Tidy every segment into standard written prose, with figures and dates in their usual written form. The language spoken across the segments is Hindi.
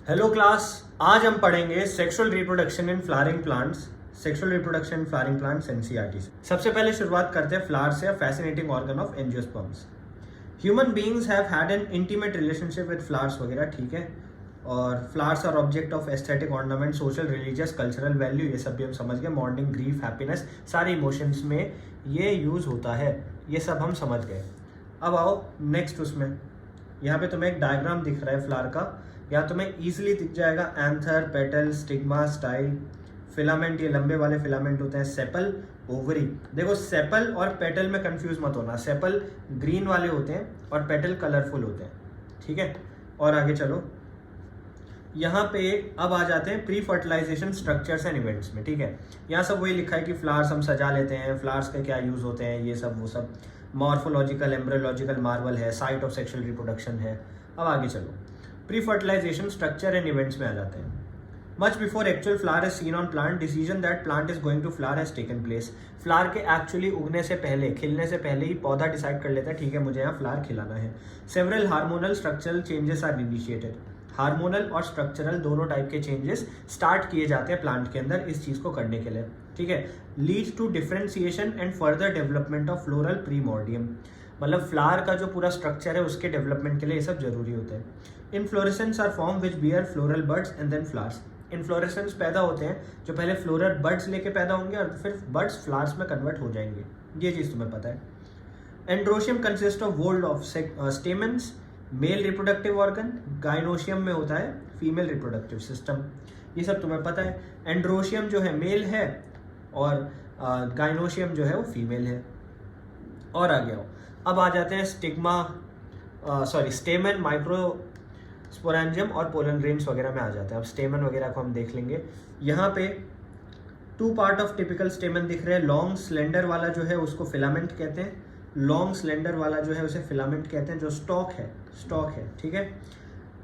हेलो क्लास, आज हम पढ़ेंगे sexual reproduction in flowering plants. Sexual reproduction in flowering plants NCERT से। सबसे पहले शुरुआत करते हैं फ्लावर से, fascinating organ of angiosperms. Human beings have had an intimate relationship with flowers वगैरह, ठीक है। और flowers are object of aesthetic ornament, social, religious, cultural value, ये सब भी हम समझ गए। मॉर्निंग, ग्रीफ, हैप्पीनेस, सारे इमोशंस में ये यूज होता है, ये सब हम समझ गए। अब आओ नेक्स्ट, उसमें यहाँ पे तुम्हें एक डायग्राम दिख रहा है फ्लावर का, या तुम्हें इजीली दिख जाएगा anther, petal, stigma, style, filament, ये लंबे वाले फिलामेंट होते हैं, सेपल, ओवरी। देखो सेपल और पेटल में कंफ्यूज मत होना, सेपल ग्रीन वाले होते हैं और पेटल कलरफुल होते हैं, ठीक है। और आगे चलो, यहाँ पे अब आ जाते हैं pre fertilisation structures and events में, ठीक है। यहाँ सब वही लिखा है कि फ्लावर्स हम सजा लेते हैं, फ्लावर्स के क्या यूज होते हैं, ये सब वो सब। मॉर्फोलॉजिकल, एम्ब्रियोलॉजिकल मार्वल है, साइट ऑफ सेक्सुअल रिप्रोडक्शन है। अब आगे चलो, pre fertilisation structure and events में आ जाते हैं। Much before actual flower is seen on plant, decision that plant is going to flower has taken place. Flower के एक्चुअली उगने से पहले, खिलने से पहले ही पौधा डिसाइड कर लेता है, ठीक है मुझे यहाँ फ्लावर खिलाना है। Several hormonal structural changes are initiated. Hormonal और स्ट्रक्चरल दोनों टाइप के चेंजेस स्टार्ट किए जाते हैं प्लांट के अंदर इस चीज को करने के लिए, ठीक है। Lead to differentiation and further development of floral primordium, मतलब फ्लावर का जो पूरा स्ट्रक्चर है उसके डेवलपमेंट के लिए ये सब जरूरी होते हैं। Inflorescence are form which bear floral buds and then flowers. Inflorescence पैदा होते हैं जो पहले फ्लोरल बड्स लेके पैदा होंगे और फिर बड्स फ्लावर्स में कन्वर्ट हो जाएंगे, ये चीज तुम्हें पता है। Androecium consist of whorl of stamens, male reproductive organ. Gynoecium में होता है फीमेल रिप्रोडक्टिव सिस्टम, ये सब तुम्हें पता है। एंड्रोशियम जो है मेल है और गाइनोशियम जो है वो फीमेल है। और आ गया, अब आ जाते हैं स्टेमन, माइक्रोस्पोरेंजियम और पोलन ग्रेन्स वगैरह में आ जाते हैं। अब स्टेमन वगैरह को हम देख लेंगे। यहाँ पे two part of typical stamen दिख रहे हैं। लॉन्ग स्लेंडर वाला जो है उसको फिलामेंट कहते हैं, लॉन्ग स्लेंडर वाला जो है उसे फिलामेंट कहते हैं। जो स्टॉक है, ठीक है।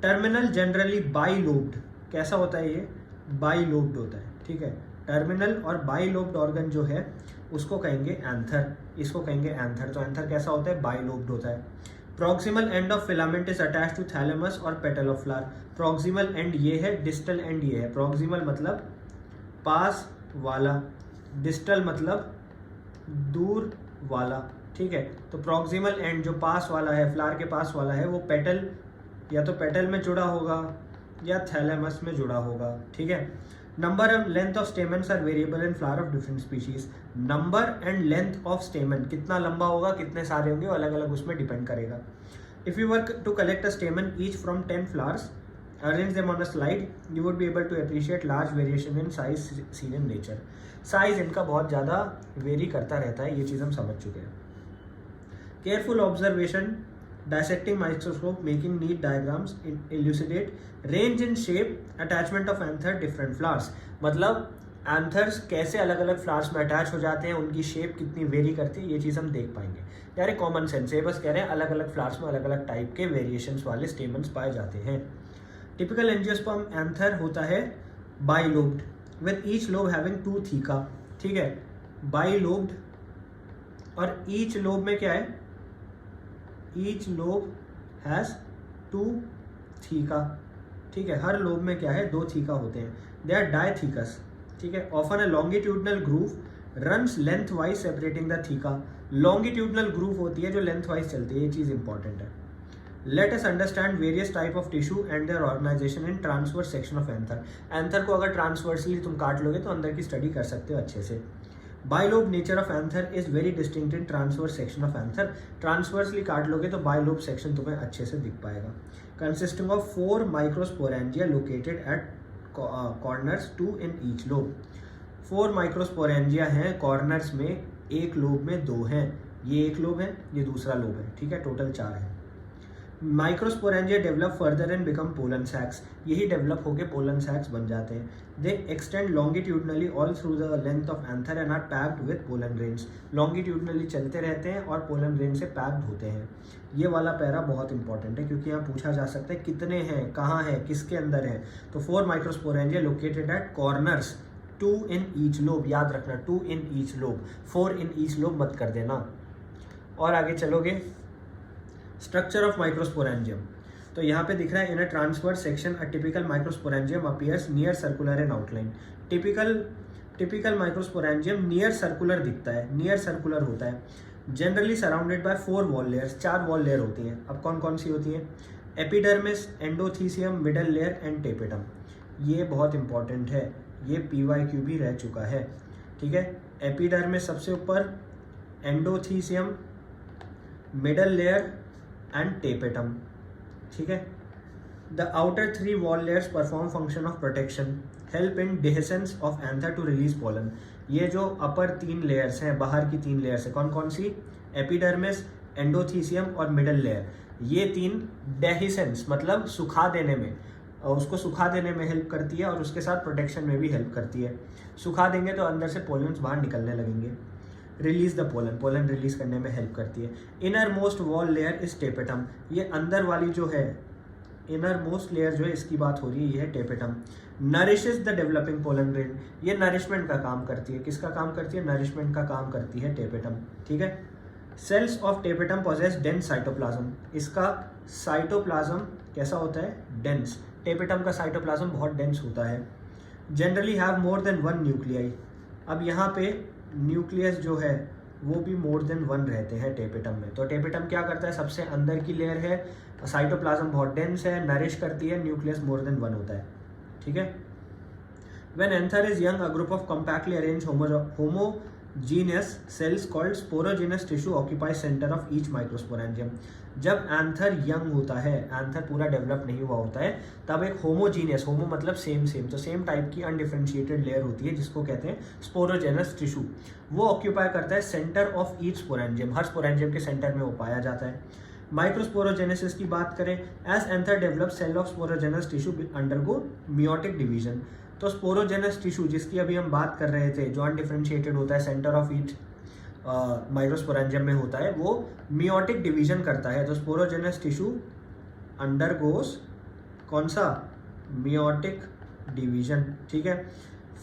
टर्मिनल जनरली बाइलोब्ड, कैसा होता है ये, बाइलोब्ड होता है, ठीक है। टर्मिनल और बाइलोब्ड ऑर्गन जो है उसको कहेंगे एंथर, इसको कहेंगे एंथर। तो एंथर कैसा होता है, बाइलोब्ड होता है। Proximal end of filament is attach to thalamus और petal of flower. Proximal end ये है, डिस्टल एंड ये है। प्रॉक्सिमल मतलब पास वाला, डिस्टल मतलब दूर वाला, ठीक है। तो प्रॉक्सिमल एंड जो पास वाला है, फ्लावर के पास वाला है, वो पेटल, या तो पेटल में जुड़ा होगा या थैलेमस में जुड़ा होगा, ठीक है। Number and length of stamens are variable in flower of different species. Number and length of stamen, कितना लंबा होगा, कितने सारे होंगे, वो अलग अलग उसमें डिपेंड करेगा। If you work to collect a stamen each from 10 flowers, arrange them on a slide, you would be able to appreciate large variation in size seen in nature. Size इनका बहुत ज़्यादा वेरी करता रहता है, ये चीज़ हम समझ चुके हैं। Careful observation, dissecting microscope, making neat diagrams, elucidate range in shape, attachment of anther different flowers, मतलब एंथर्स कैसे अलग अलग फ्लावर्स में अटैच हो जाते हैं, उनकी शेप कितनी वेरी करती है, ये चीज़ हम देख पाएंगे। यार ये कॉमन सेंस है, बस कह रहे हैं अलग अलग फ्लावर्स में अलग अलग टाइप के वेरिएशंस वाले स्टेमन्स पाए जाते हैं। टिपिकल एंजियोस्पर्म एंथर होता है bilobed with each lobe having 2 theca, ठीक है। बाइलोब्ड, और ईच लोब में क्या है, ईच लोब हैज 2 थीका, ठीक है। हर लोब में क्या है, 2 थीका होते हैं। दे आर डायथीकस, ठीक है। Often a longitudinal groove runs length wise separating the theca. Longitudinal groove होती है जो लेंथ वाइज चलती है, ये चीज इंपॉर्टेंट है। Let us understand various type of tissue and their organization in transverse section of anther. Anther को अगर ट्रांसवर्सली तुम काट लोगे तो अंदर की स्टडी कर सकते हो अच्छे से। Bilobe nature of anther is very distinct in transverse section of anther. Transversely काट लोगे तो बाइलोब सेक्शन तुम्हें अच्छे से दिख पाएगा। Consisting of 4 microsporangia located at corners, 2 in each lobe. 4 microsporangia हैं कॉर्नर्स में, एक लोब में 2 हैं। ये एक लोब है, ये दूसरा लोब है, ठीक है। टोटल 4 है। Microsporangia develop further and become pollen sacs, यही डेवलप होके पोलन सैक्स बन जाते हैं। They extend longitudinally all through the length of anther and are packed with pollen grains. Longitudinally चलते रहते हैं और पोलन ग्रेन से पैक्ड होते हैं। ये वाला पैरा बहुत इंपॉर्टेंट है क्योंकि यहाँ पूछा जा सकता है कितने हैं, कहाँ है, किसके अंदर है। तो 4 microsporangia located at corners, 2 in each lobe, याद रखना 2 in each lobe, 4 in each lobe मत कर देना। और आगे चलोगे, स्ट्रक्चर ऑफ माइक्रोस्पोरेंजियम। तो यहाँ पे दिख रहा है in a transverse section a typical microsporangium appears near circular in outline. Typical microsporangium near circular दिखता है, नियर सर्कुलर होता है, generally surrounded by 4 wall layers, 4 wall layer होती हैं। अब कौन कौन सी होती हैं? Epidermis, endothecium, middle layer and tapetum. ये बहुत इंपॉर्टेंट है, ये PYQ भी रह चुका है, ठीक है। एपिडर्मिस सबसे ऊपर, endothecium, middle layer and tapetum, ठीक है। The outer 3 wall layers perform function of protection, help in dehiscence of anther to release pollen. ये जो अपर 3 लेयर्स हैं, बाहर की 3 लेयर्स हैं, कौन कौन सी? एपिडर्मिस, एंडोथीसियम और मिडल लेयर। ये 3 डेहिसेंस मतलब सुखा देने में, उसको सुखा देने में हेल्प करती है और उसके साथ प्रोटेक्शन में भी हेल्प करती है। सुखा देंगे तो अंदर से पोलन्स बाहर निकलने लगेंगे। Release the pollen, pollen release करने में हेल्प करती है। Inner most wall layer is tapetum. ये अंदर वाली जो है, इनर मोस्ट लेयर जो है, इसकी बात हो रही है, ये है tapetum. Nourishes the developing pollen grain, ये नरिशमेंट का काम करती है। किसका काम करती है? नरिशमेंट का काम करती है टेपेटम, ठीक है। Cells of tapetum possess dense cytoplasm. इसका साइटोप्लाज्म कैसा होता है? डेंस। टेपेटम का साइटोप्लाज्म बहुत डेंस होता है। Generally have more than 1 nuclei. अब यहाँ पे न्यूक्लियस जो है वो भी मोर देन 1 रहते हैं टेपेटम में। तो टेपेटम क्या करता है? सबसे अंदर की लेयर है, साइटोप्लाज्म बहुत डेंस है, नरिश करती है, न्यूक्लियस मोर देन 1 होता है, ठीक है। When anther is young, a group of compactly arranged homogeneous cells called sporogenous tissue occupies center of each microsporangium. जब एंथर यंग होता है, एंथर पूरा डेवलप नहीं हुआ होता है, तब एक होमोजीनियस, होमो मतलब सेम, तो सेम टाइप की अनडिफरेंशिएटेड लेयर होती है जिसको कहते हैं स्पोरोजेनस टिश्यू। वो ऑक्यूपाई करता है सेंटर ऑफ ईच स्पोरेंजियम, हर स्पोरेंजियम के सेंटर में वो पाया जाता है। माइक्रोस्पोरोजेनेसिस की बात करें, as anther develop cell of sporogenous tissue undergo meiotic division. तो स्पोरोजेनस टिश्यू जिसकी अभी हम बात कर रहे थे, जो अनडिफरेंशिएटेड होता है, सेंटर ऑफ ईच माइक्रोस्पोरेंजियम में होता है, वो मियोटिक डिवीजन करता है। तो स्पोरोजेनस टिश्यू अंडरगोस कौन सा? मियोटिक डिवीजन, ठीक है।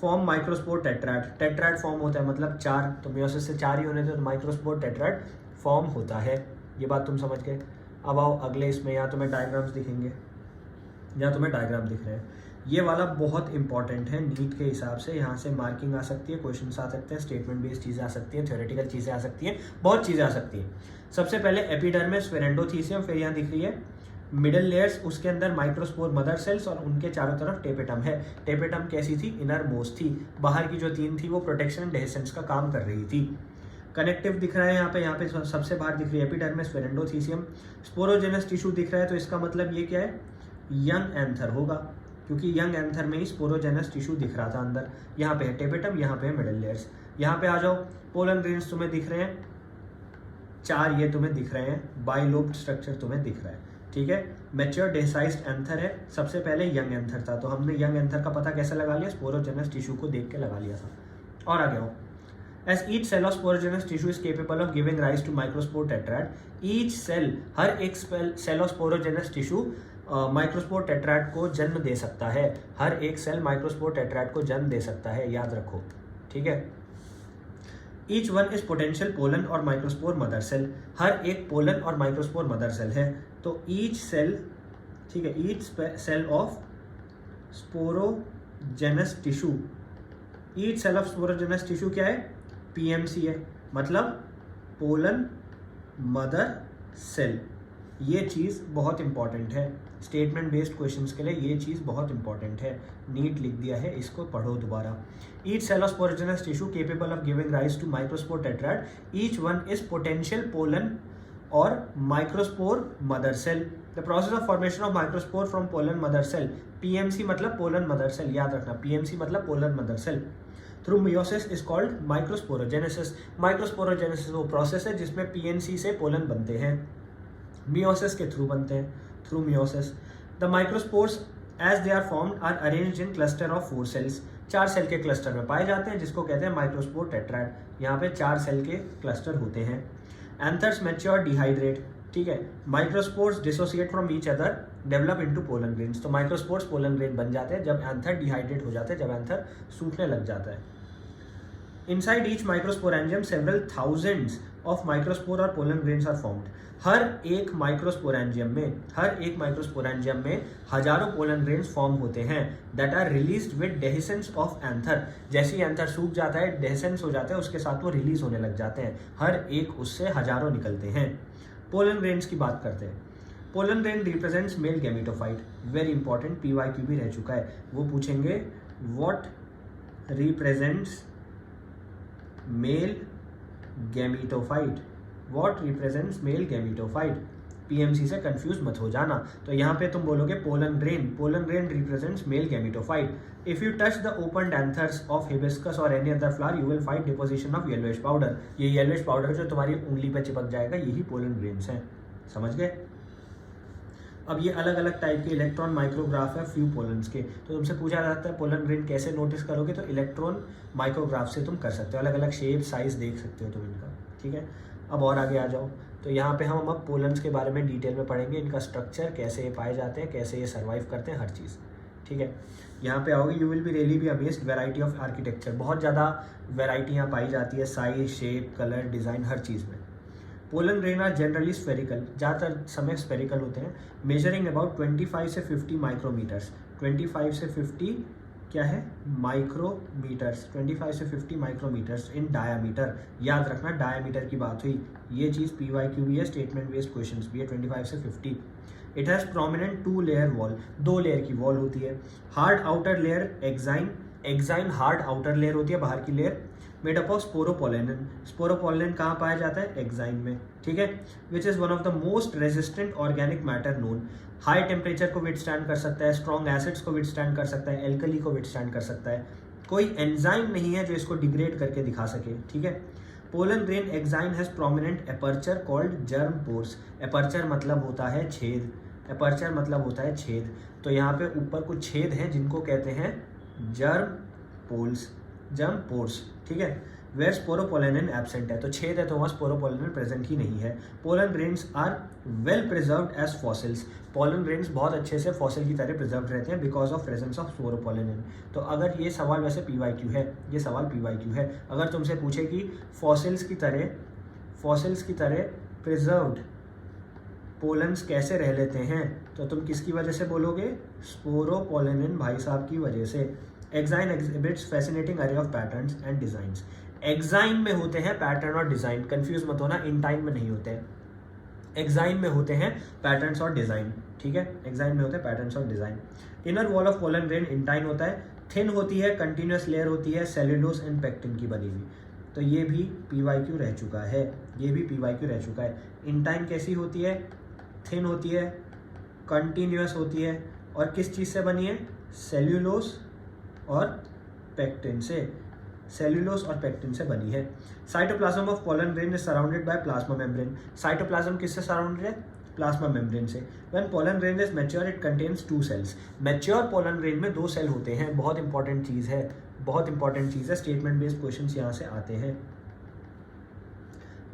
Form microspore tetrad, tetrad form होता है मतलब 4, तो मियोसिस से 4 ही होने थे, तो माइक्रोस्पोर टेट्राड फॉर्म होता है। ये बात तुम समझ गए। अब आओ अगले इसमें, यहाँ तुम्हें डायग्राम्स दिखेंगे, यहाँ तुम्हें डायग्राम दिख रहे हैं। ये वाला बहुत इंपॉर्टेंट है नीट के हिसाब से, यहाँ से मार्किंग आ सकती है, क्वेश्चंस आ सकते हैं, स्टेटमेंट बेस्ड चीज़ें आ सकती हैं, थ्योरेटिकल चीज़ें आ सकती हैं, बहुत चीज़ें आ सकती हैं। सबसे पहले एपिडर्मिस, फिर एंडोथीसियम, फिर यहाँ दिख रही है मिडल लेयर्स, उसके अंदर माइक्रोस्पोर मदर सेल्स और उनके चारों तरफ टेपेटम है। टेपेटम कैसी थी? इनर मोस्ट थी। बाहर की जो 3 थी वो प्रोटेक्शन एंड डेहेसेंस का काम कर रही थी। कनेक्टिव दिख रहा है यहाँ पे सबसे बाहर दिख रही है एपिडर्मिस, फिर एंडोथीसियम। स्पोरोजेनस टिश्यू दिख रहा है, तो इसका मतलब ये क्या है? यंग एंथर होगा, क्योंकि यंग एंथर में ही स्पोरोजेनस टिश्यू दिख रहा था अंदर। यहाँ पे है टेपेटम, यहाँ पे है मिडल लेयर्स। यहाँ पे आ जाओ, पोलन ग्रेन्स तुम्हें दिख रहे हैं 4, ये तुम्हें दिख रहे हैं, बाइलोब्ड स्ट्रक्चर तुम्हें दिख रहा है, ठीक है। मैच्योर डेसाइज्ड एंथर है, सबसे पहले यंग एंथर था, तो हमने यंग एंथर का पता कैसे लगा लिया? स्पोरोजेनस टिश्यू को देख के लगा लिया था। और आगे आओ, as each cell of sporogenous tissue is capable of giving rise to microspore tetrad, each cell, हर एक cell of sporogenous tissue microspore tetrad को जन्म दे सकता है। हर एक सेल माइक्रोस्पोर टेट्राड को जन्म दे सकता है, याद रखो, ठीक है। Each one is potential pollen और माइक्रोस्पोर मदर सेल, हर एक पोलन और माइक्रोस्पोर मदर सेल है। तो ईच सेल, ठीक है, each cell of sporogenous tissue, each cell of sporogenous tissue क्या है? PMC है, मतलब पोलन मदर सेल। ये चीज़ बहुत इंपॉर्टेंट है, स्टेटमेंट बेस्ड क्वेश्चंस के लिए ये चीज़ बहुत इंपॉर्टेंट है। नीट लिख दिया है, इसको पढ़ो दोबारा। Each cell of sporogenous tissue capable of giving rise to microspore tetrad, each one is potential pollen और microspore mother cell. The process of formation of microspore from pollen mother cell, PMC मतलब पोलन मदर सेल, याद रखना, PMC मतलब pollen mother cell. Through meiosis is called microsporogenesis. Microsporogenesis वो प्रोसेस है जिसमें PNC से पोलन बनते हैं, मियोसिस के थ्रू बनते हैं, through meiosis. The microspores as they are formed are arranged in cluster of 4 cells, 4 cell के क्लस्टर में पाए जाते हैं, जिसको कहते हैं माइक्रोस्पोर टेट्राड। यहाँ पे 4 सेल के क्लस्टर होते हैं। एंथर्स मैच्योर डिहाइड्रेट, ठीक है। Microspores dissociate from each other, develop into pollen grains. तो माइक्रोस्पोर्स पोलन ग्रेन बन जाते हैं जब एंथर डिहाइड्रेट हो जाते हैं, जब एंथर सूखने लग जाता है। Inside each microsporangium several thousands of microspore और पोलन ग्रेन्स आर फॉर्म्ड। हर एक माइक्रोस्पोरेंजियम में हजारों पोलन ग्रेन्स फॉर्म होते हैं that are released with dehiscence of anther. जैसे ही एंथर सूख जाता है, डेहिसेंस हो जाता है, उसके साथ वो रिलीज होने लग जाते हैं। हर एक उससे हजारों निकलते हैं। पोलन ग्रेन्स की बात करते हैं। Pollen grain represents male gametophyte, very important, PYQ भी रह चुका है। वो पूछेंगे what represents male gametophyte, what represents male gametophyte. PMC से कंफ्यूज मत हो जाना। तो यहाँ पे तुम बोलोगे pollen grain represents male gametophyte. If you touch the open anthers of hibiscus और any other flower you will find deposition of yellowish powder. ये येलोइश पाउडर जो तुम्हारी उंगली पे चिपक जाएगा, यही पोलन ग्रेन्स हैं। समझ गए? अब ये अलग अलग टाइप के इलेक्ट्रॉन माइक्रोग्राफ है फ्यू पोलन्स के। तो तुमसे पूछा जाता है पोलन ग्रेन कैसे नोटिस करोगे, तो इलेक्ट्रॉन माइक्रोग्राफ से तुम कर सकते हो। अलग अलग शेप साइज देख सकते हो तुम इनका। ठीक है, अब और आगे आ जाओ। तो यहाँ पे हम अब पोलन्स के बारे में डिटेल में पढ़ेंगे, इनका स्ट्रक्चर, कैसे ये पाए जाते हैं, कैसे ये सर्वाइव करते हैं, हर चीज़। ठीक है, यहाँ पे आओगे, you will be really be amazed, variety of architecture, बहुत ज़्यादा वैरायटी यहाँ पाई जाती है, साइज, शेप, कलर, डिज़ाइन, हर चीज़ में। Pollen grain are generally spherical, ज़्यादातर समय स्फेरिकल होते हैं, मेजरिंग अबाउट 25 से 50 माइक्रोमीटर्स। 25 से 50 क्या है? माइक्रोमीटर्स। 25 से 50 माइक्रोमीटर्स इन डायामीटर। याद रखना, डायामीटर की बात हुई। ये चीज़ PYQ भी है, स्टेटमेंट बेस्ड क्वेश्चंस भी है। 25 से 50। It has prominent 2 layer wall, 2 layer की वॉल होती है। Hard outer layer exine hard outer layer होती है, बाहर की layer, made up of sporopollenin. Sporopollenin कहाँ पाया जाता है? एक्साइन में। ठीक है, which is one of the most resistant organic matter known. High temperature को विथस्टैंड कर सकता है, स्ट्रॉन्ग एसिड्स को विथस्टैंड कर सकता है, एल्कली को विथस्टैंड कर सकता है। कोई एंजाइम नहीं है जो इसको डिग्रेड करके दिखा सके। ठीक है, pollen grain exine has prominent aperture called germ pores. Aperture मतलब होता है छेद, एपर्चर मतलब होता है छेद। तो यहाँ पे ऊपर कुछ छेद हैं जिनको कहते हैं जर्म पोर्स। ठीक है, वेयर स्पोरोपोलेनिन एब्सेंट है, तो छेद है तो वहाँ स्पोरोपोलेनिन प्रेजेंट ही नहीं है। Pollen grains are well preserved as fossils. Pollen grains बहुत अच्छे से फॉसिल की तरह प्रिजर्व रहते हैं because of presence of sporopollenin. तो अगर ये सवाल वैसे PYQ है, ये सवाल PYQ है। अगर तुमसे पूछे कि फॉसिल्स की तरह प्रिजर्व्ड पोलन्स कैसे रह लेते हैं, तो तुम किसकी वजह से बोलोगे? स्पोरोपोलेनिन भाई साहब की वजह से। एक्साइन एग्जिबिट्स फैसिनेटिंग अरे of patterns and designs. Exine में होते हैं पैटर्न और डिजाइन, कंफ्यूज मत होना, इनटाइन में नहीं होते हैं। एक्साइन में होते हैं पैटर्न्स और डिजाइन। ठीक है, एक्साइन में होते हैं पैटर्न्स और design. Inner wall of pollen grain intine होता है, थिन होती है, कंटिन्यूस लेयर होती है, सेल्यूलोज एंड पेक्टिन की बनी हुई। तो ये भी PYQ रह चुका है, ये भी PYQ रह चुका है। इंटाइन कैसी होती है? थिन होती है, कंटिन्यूस होती है, और किस चीज़ से बनी है? सेल्यूलोज और पेक्टिन से। सेल्यूलोज और पेक्टिन से बनी है। Cytoplasm of pollen grain is surrounded by plasma membrane. Cytoplasm किससे सराउंडेड है? प्लाज्मा मेम्ब्रेन से। When pollen grain is mature it contains 2 cells. Mature pollen grain में 2 सेल होते हैं, बहुत इंपॉर्टेंट चीज़ है, बहुत इंपॉर्टेंट चीज़ है। स्टेटमेंट बेस्ड क्वेश्चंस यहाँ से आते हैं।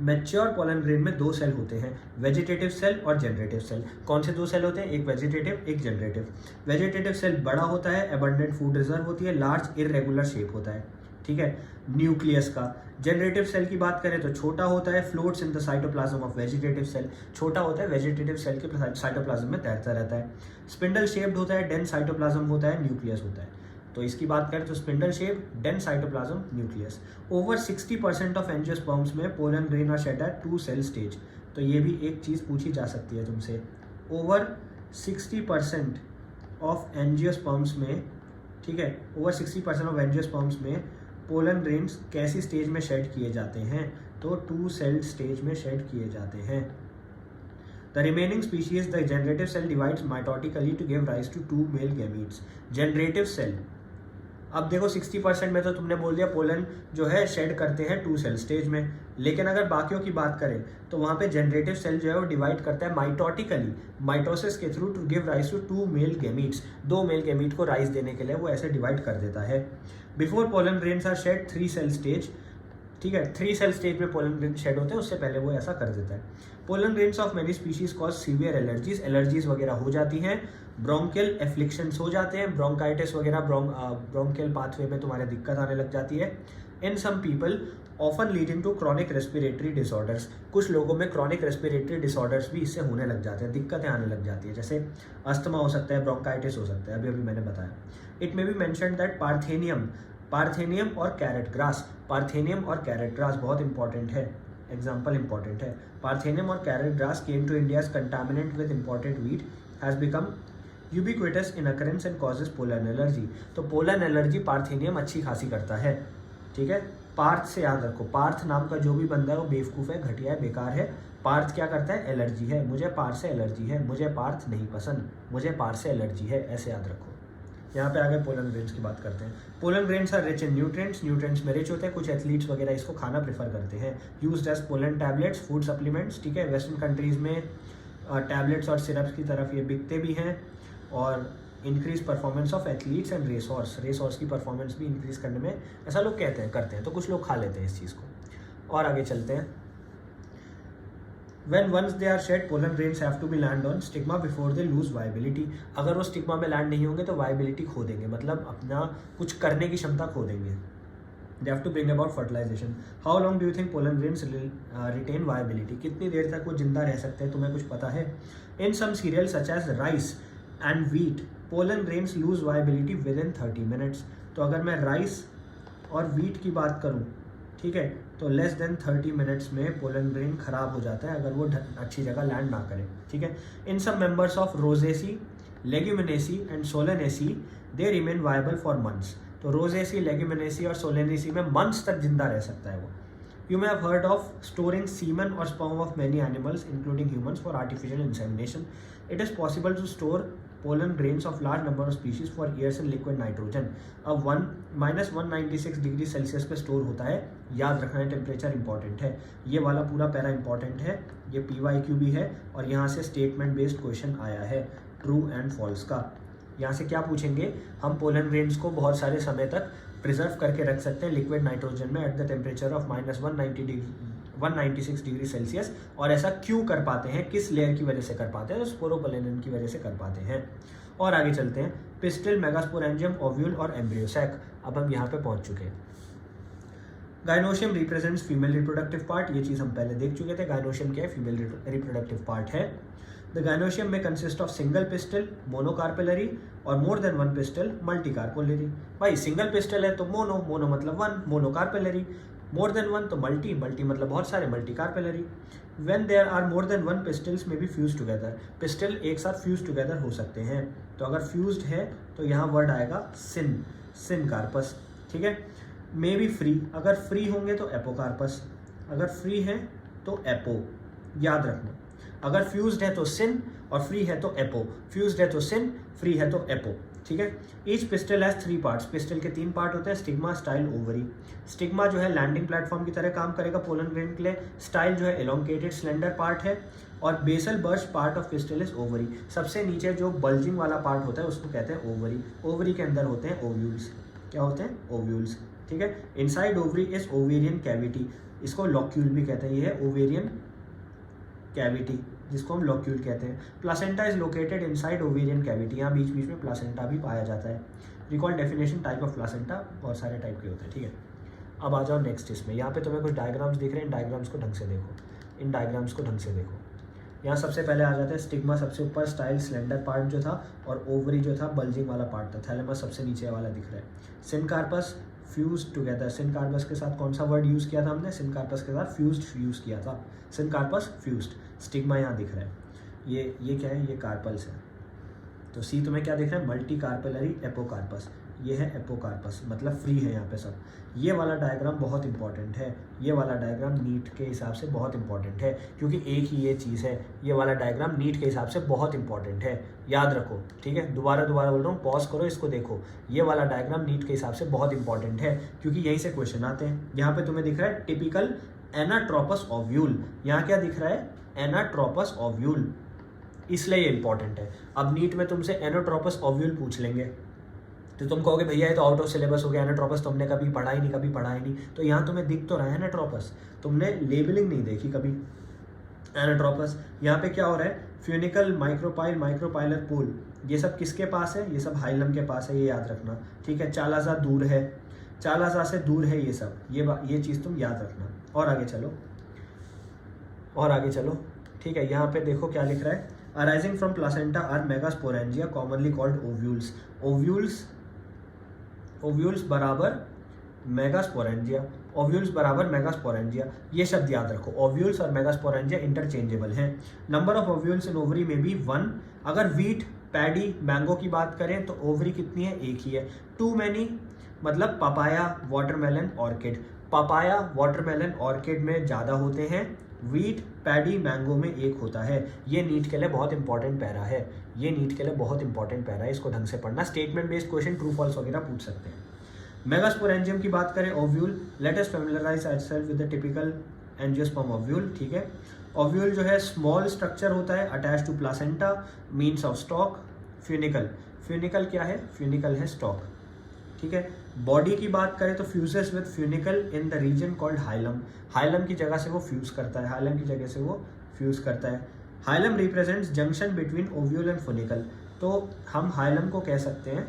मैच्योर पोलन ग्रेन में 2 सेल होते हैं, वेजिटेटिव सेल और जनरेटिव सेल। कौन से 2 सेल होते हैं? एक वेजिटेटिव, एक जनरेटिव। वेजिटेटिव सेल बड़ा होता है, एबंडेंट फूड रिजर्व होती है, लार्ज इररेगुलर शेप होता है। ठीक है, न्यूक्लियस का। जनरेटिव सेल की बात करें तो छोटा होता है, floats in the cytoplasm of vegetative cell. छोटा होता है, वेजिटेटिव सेल के साइटोप्लाज्म में तैरता रहता है। स्पिंडल शेप्ड होता है, डेंस साइटोप्लाज्म होता है, न्यूक्लियस होता है। तो इसकी बात करें तो spindle shape, dense cytoplasm, nucleus. Over 60% of angiosperms में pollen grain are shed at 2 cell stage. तो ये भी एक चीज़ पूछी जा सकती है तुमसे। ओवर 60% ऑफ एंजियोस्पर्म्स में, ठीक है, ओवर 60% ऑफ एंजियोस्पर्म्स में पोलन ग्रेन्स कैसी स्टेज में शेड किए जाते हैं? तो 2 सेल स्टेज में शेड किए जाते हैं। The remaining species the generative cell divides mitotically to give rise to 2 male gametes. Generative cell, अब देखो 60% में तो तुमने बोल दिया पोलन जो है शेड करते हैं 2 सेल स्टेज में, लेकिन अगर बाकियों की बात करें तो वहाँ पे जनरेटिव सेल जो है वो डिवाइड करता है माइटोटिकली, माइटोसिस के through, to give rise to 2 male gametes. 2 male gamete को राइज देने के लिए वो ऐसे डिवाइड कर देता है। Before pollen grains are shed 3 cell stage, ठीक है, 3 सेल स्टेज में पोलन ग्रेन शेड होते हैं, उससे पहले वो ऐसा कर देता है। Pollen grains of many species cause severe allergies, allergies वगैरह हो जाती हैं, ब्रोंकियल एफ्लिक्शंस हो जाते हैं, ब्रोंकाइटिस वगैरह, ब्रोंकियल पाथवे में तुम्हारे दिक्कत आने लग जाती है, in some people often leading to chronic respiratory disorders, कुछ लोगों में क्रॉनिक रेस्पिरेटरी डिसऑर्डर्स भी इससे होने लग जाते हैं, दिक्कतें आने लग जाती है, जैसे अस्थमा हो सकता है, ब्रोंकाइटिस हो सकता है, अभी अभी मैंने बताया। It may be mention that parthenium और कैरेट ग्रास, पार्थेनियम और कैरेट ग्रास बहुत इंपॉर्टेंट है, एग्जाम्पल इंपॉर्टेंट है। पार्थेनियम और carrot grass came to India's contaminant with important wheat has become ubiquitous in occurrence and causes pollen allergy. तो पोलन एलर्जी पार्थेनियम अच्छी खासी करता है, ठीक है। पार्थ से याद रखो, पार्थ नाम का जो भी बंदा है वो बेवकूफ़ है, घटिया है, बेकार है। पार्थ क्या करता है? एलर्जी है, मुझे पार्थ से एलर्जी है, मुझे पार्थ नहीं पसंद, मुझे पार्थ से एलर्जी है, ऐसे याद रखो। यहाँ पे आगे पोलन ग्रेन्स की बात करते हैं। Pollen grains are rich in nutrients, nutrients में रिच होते हैं, कुछ एथलीट्स वगैरह इसको खाना प्रेफर करते हैं। Used as pollen tablets, food supplements, ठीक है। वेस्टर्न कंट्रीज़ में टैबलेट्स और सिरप्स की तरफ ये बिकते भी हैं। और increase performance of athletes and race horse की परफॉर्मेंस भी इंक्रीज करने में ऐसा लोग कहते हैं, करते हैं, तो कुछ लोग खा लेते हैं इस चीज़ को। और आगे चलते हैं। When once they are shed, pollen grains have to be land on stigma before they lose viability. अगर वो स्टिग्मा में लैंड नहीं होंगे तो वाइबिलिटी खो देंगे, मतलब अपना कुछ करने की क्षमता खो देंगे। They have to bring about fertilization. How long do you think pollen grains retain viability? कितनी देर तक वो जिंदा रह सकते हैं, तुम्हें कुछ पता है? In some cereals such as rice and wheat, pollen grains lose viability within 30 minutes. तो अगर मैं राइस और वीट की बात करूँ, ठीक है, तो लेस देन 30 मिनट्स में पोलन ग्रेन खराब हो जाता है अगर वो अच्छी जगह लैंड ना करे, ठीक है। In some members of Rosaceae, Leguminosae and Solanaceae they remain viable for months. तो रोजेसी, लेग्यूमिनेसी और सोलेनेसी में मंथ्स तक जिंदा रह सकता है वो। You may have heard of storing semen और sperm of many animals including humans for artificial insemination. It is possible to store pollen grains of large number of species for years in liquid nitrogen। अब -196 डिग्री सेल्सियस पे स्टोर होता है, याद रखना है, टेम्परेचर इंपॉर्टेंट है। ये वाला पूरा पैरा इंपॉर्टेंट है, ये PYQ भी है और यहाँ से स्टेटमेंट बेस्ड क्वेश्चन आया है ट्रू एंड फॉल्स का। यहाँ से क्या पूछेंगे, हम पोलन ग्रेन्स को बहुत सारे समय तक प्रिजर्व करके रख सकते हैं लिक्विड नाइट्रोजन में at the temperature of -196 degree Celsius, और ऐसा क्यों कर पाते हैं, किस लेयर की वजह से कर पाते हैं? तो स्पोरोपोलेनिन की वजह से कर पाते हैं। और आगे चलते हैं। पिस्टिल, मेगास्पोरेंजियम, ओव्यूल और एम्ब्रियोसैक, अब हम यहाँ पे पहुँच चुके हैं। Gynoecium represents female reproductive part, ये चीज़ हम पहले देख चुके थे। गाइनोशियम क्या है? फीमेल रिप्रोडक्टिव पार्ट है। द गाइनोशियम में consist of single pistil, monocarpellary, और more than one pistil, multicarpellary. भाई सिंगल पिस्टल है तो मोनो मतलब one, monocarpellary. More than one तो मल्टी मतलब बहुत सारे, multicarpellary. When there are more than one pistils may be fuse together, pistil एक साथ फ्यूज टुगेदर हो सकते हैं। तो अगर फ्यूज्ड है तो यहाँ वर्ड आएगा सिन कार्पस, ठीक है। मे बी फ्री, अगर फ्री होंगे तो एपोकार्पस, अगर फ्री है तो एपो, याद रखना। अगर फ्यूज्ड है तो सिन और फ्री है तो एपो, फ्यूज्ड है तो सिन, फ्री है तो एपो, ठीक है। Each pistol has 3 parts, pistol के 3 पार्ट होते हैं, स्टिग्मा, स्टाइल, ओवरी। स्टिग्मा जो है लैंडिंग प्लेटफॉर्म की तरह काम करेगा पोलन ग्रेन के लिए। स्टाइल जो है एलोंगेटेड स्लेंडर पार्ट है, और basal burst part of pistil is ovary. सबसे नीचे जो बल्जिंग वाला पार्ट होता है उसको कहते हैं ओवरी। ओवरी के अंदर होते हैं ओव्यूल्स, क्या होते हैं? ओव्यूल्स, ठीक है। Inside ovary is ovarian cavity, इसको लॉक्यूल भी कहते हैं, ये है ओवेरियन कैविटी जिसको हम लॉक्यूल कहते हैं। Placenta is located inside ovarian cavity, यहाँ बीच बीच में प्लासेंटा भी पाया जाता है। Recall definition type of placenta, बहुत सारे टाइप के होते हैं, ठीक है। अब आ जाओ नेक्स्ट इसमें। यहाँ पे तुम्हें कुछ डायग्राम्स दिख रहे हैं, इन डायग्राम्स को ढंग से देखो, इन डायग्राम्स को ढंग से देखो। यहाँ सबसे पहले आ जाता है स्टिग्मा सबसे ऊपर, स्टाइल स्लेंडर पार्ट जो था, और ओवरी जो था बल्जिंग वाला पार्ट था। थैलेमस सबसे नीचे वाला दिख रहा है। सिनकार्पस फ्यूज टुगेदर, सिनकार्पस के साथ कौन सा वर्ड यूज़ किया था हमने? सिनकार्पस के साथ फ्यूज्ड यूज़ किया था, सिनकार्पस फ्यूज्ड। स्टिग्मा यहाँ दिख रहा है, ये क्या है? ये कार्पल्स है। तो सी तुम्हें क्या दिख रहा है? मल्टी कार्पेलरी एपोकार्पस, ये है एपोकार्पस, मतलब फ्री है यहाँ पे सब। ये वाला डायग्राम बहुत इंपॉर्टेंट है, ये वाला डायग्राम नीट के हिसाब से बहुत इंपॉर्टेंट है, क्योंकि एक ही ये चीज़ है। ये वाला डायग्राम नीट के हिसाब से बहुत इंपॉर्टेंट है, याद रखो, ठीक है। दोबारा बोल रहा हूँ, पॉज करो, इसको देखो। ये वाला डायग्राम नीट के हिसाब से बहुत इंपॉर्टेंट है, क्योंकि यहीं से क्वेश्चन आते हैं। यहाँ पे तुम्हें दिख रहा है टिपिकल एनाट्रोपस ओव्यूल, यहाँ क्या दिख रहा है? एनाट्रोपस ओव्यूल, इसलिए ये इंपॉर्टेंट है। अब नीट में तुमसे एनाट्रोपस ओव्यूल पूछ लेंगे तो तुम कहोगे भैया ये तो आउट ऑफ सिलेबस हो गया, एनाट्रोपस तो हमने कभी पढ़ा ही नहीं। तो यहाँ तुम्हें दिख तो रहा है एनाट्रोपस, तुमने लेबलिंग नहीं देखी कभी। एनाट्रोपस यहाँ पे क्या हो रहा है? फ्यूनिकल, माइक्रोपाइल, माइक्रोपाइलर पूल, ये सब किसके पास है? ये सब हाइलम के पास है, ये याद रखना, ठीक है। चालाजा दूर है, चालाजा से दूर है ये सब, ये चीज़ तुम याद रखना। और आगे चलो, और आगे चलो, ठीक है। यहाँ पे देखो क्या लिख रहा है, arising from placenta are megasporangia commonly called ovules. Ovules बराबर मेगास्पोरेंजिया, ओव्यूल्स बराबर मेगास्पोरेंजिया, ये शब्द याद रखो। ओव्यूल्स और मेगास्पोरेंजिया इंटरचेंजेबल हैं। Number of ovules in ovary में भी 1। अगर वीट, पैडी, मैंगो की बात करें तो ओवरी कितनी है, एक ही है। टू मैनी मतलब papaya, watermelon, orchid. Papaya, watermelon, orchid में ज़्यादा होते हैं, वीट, पैडी, मैंगो में एक होता है। ये नीट के लिए बहुत इंपॉर्टेंट पैरा है, ये नीट के लिए बहुत इंपॉर्टेंट पैरा है, इसको ढंग से पढ़ना। Statement based question true false वगैरह पूछ सकते हैं। मेगास्पोरेंजियम की बात करें, ovule, let us familiarise ourselves with the typical angiosperm ovule, ठीक है। ओव्यूल जो है स्मॉल स्ट्रक्चर होता है, attach to placenta, means of stalk. Funicle, funicle क्या है, फ्यूनिकल है स्टॉक, ठीक है। बॉडी की बात करें तो fuses with funicle in the reason called hilum, hilum की जगह से वो फ्यूज करता है, हाइलम की जगह से वो फ्यूज करता है। Hilum represents junction between ovule and funicle, तो हम हाइलम को कह सकते हैं,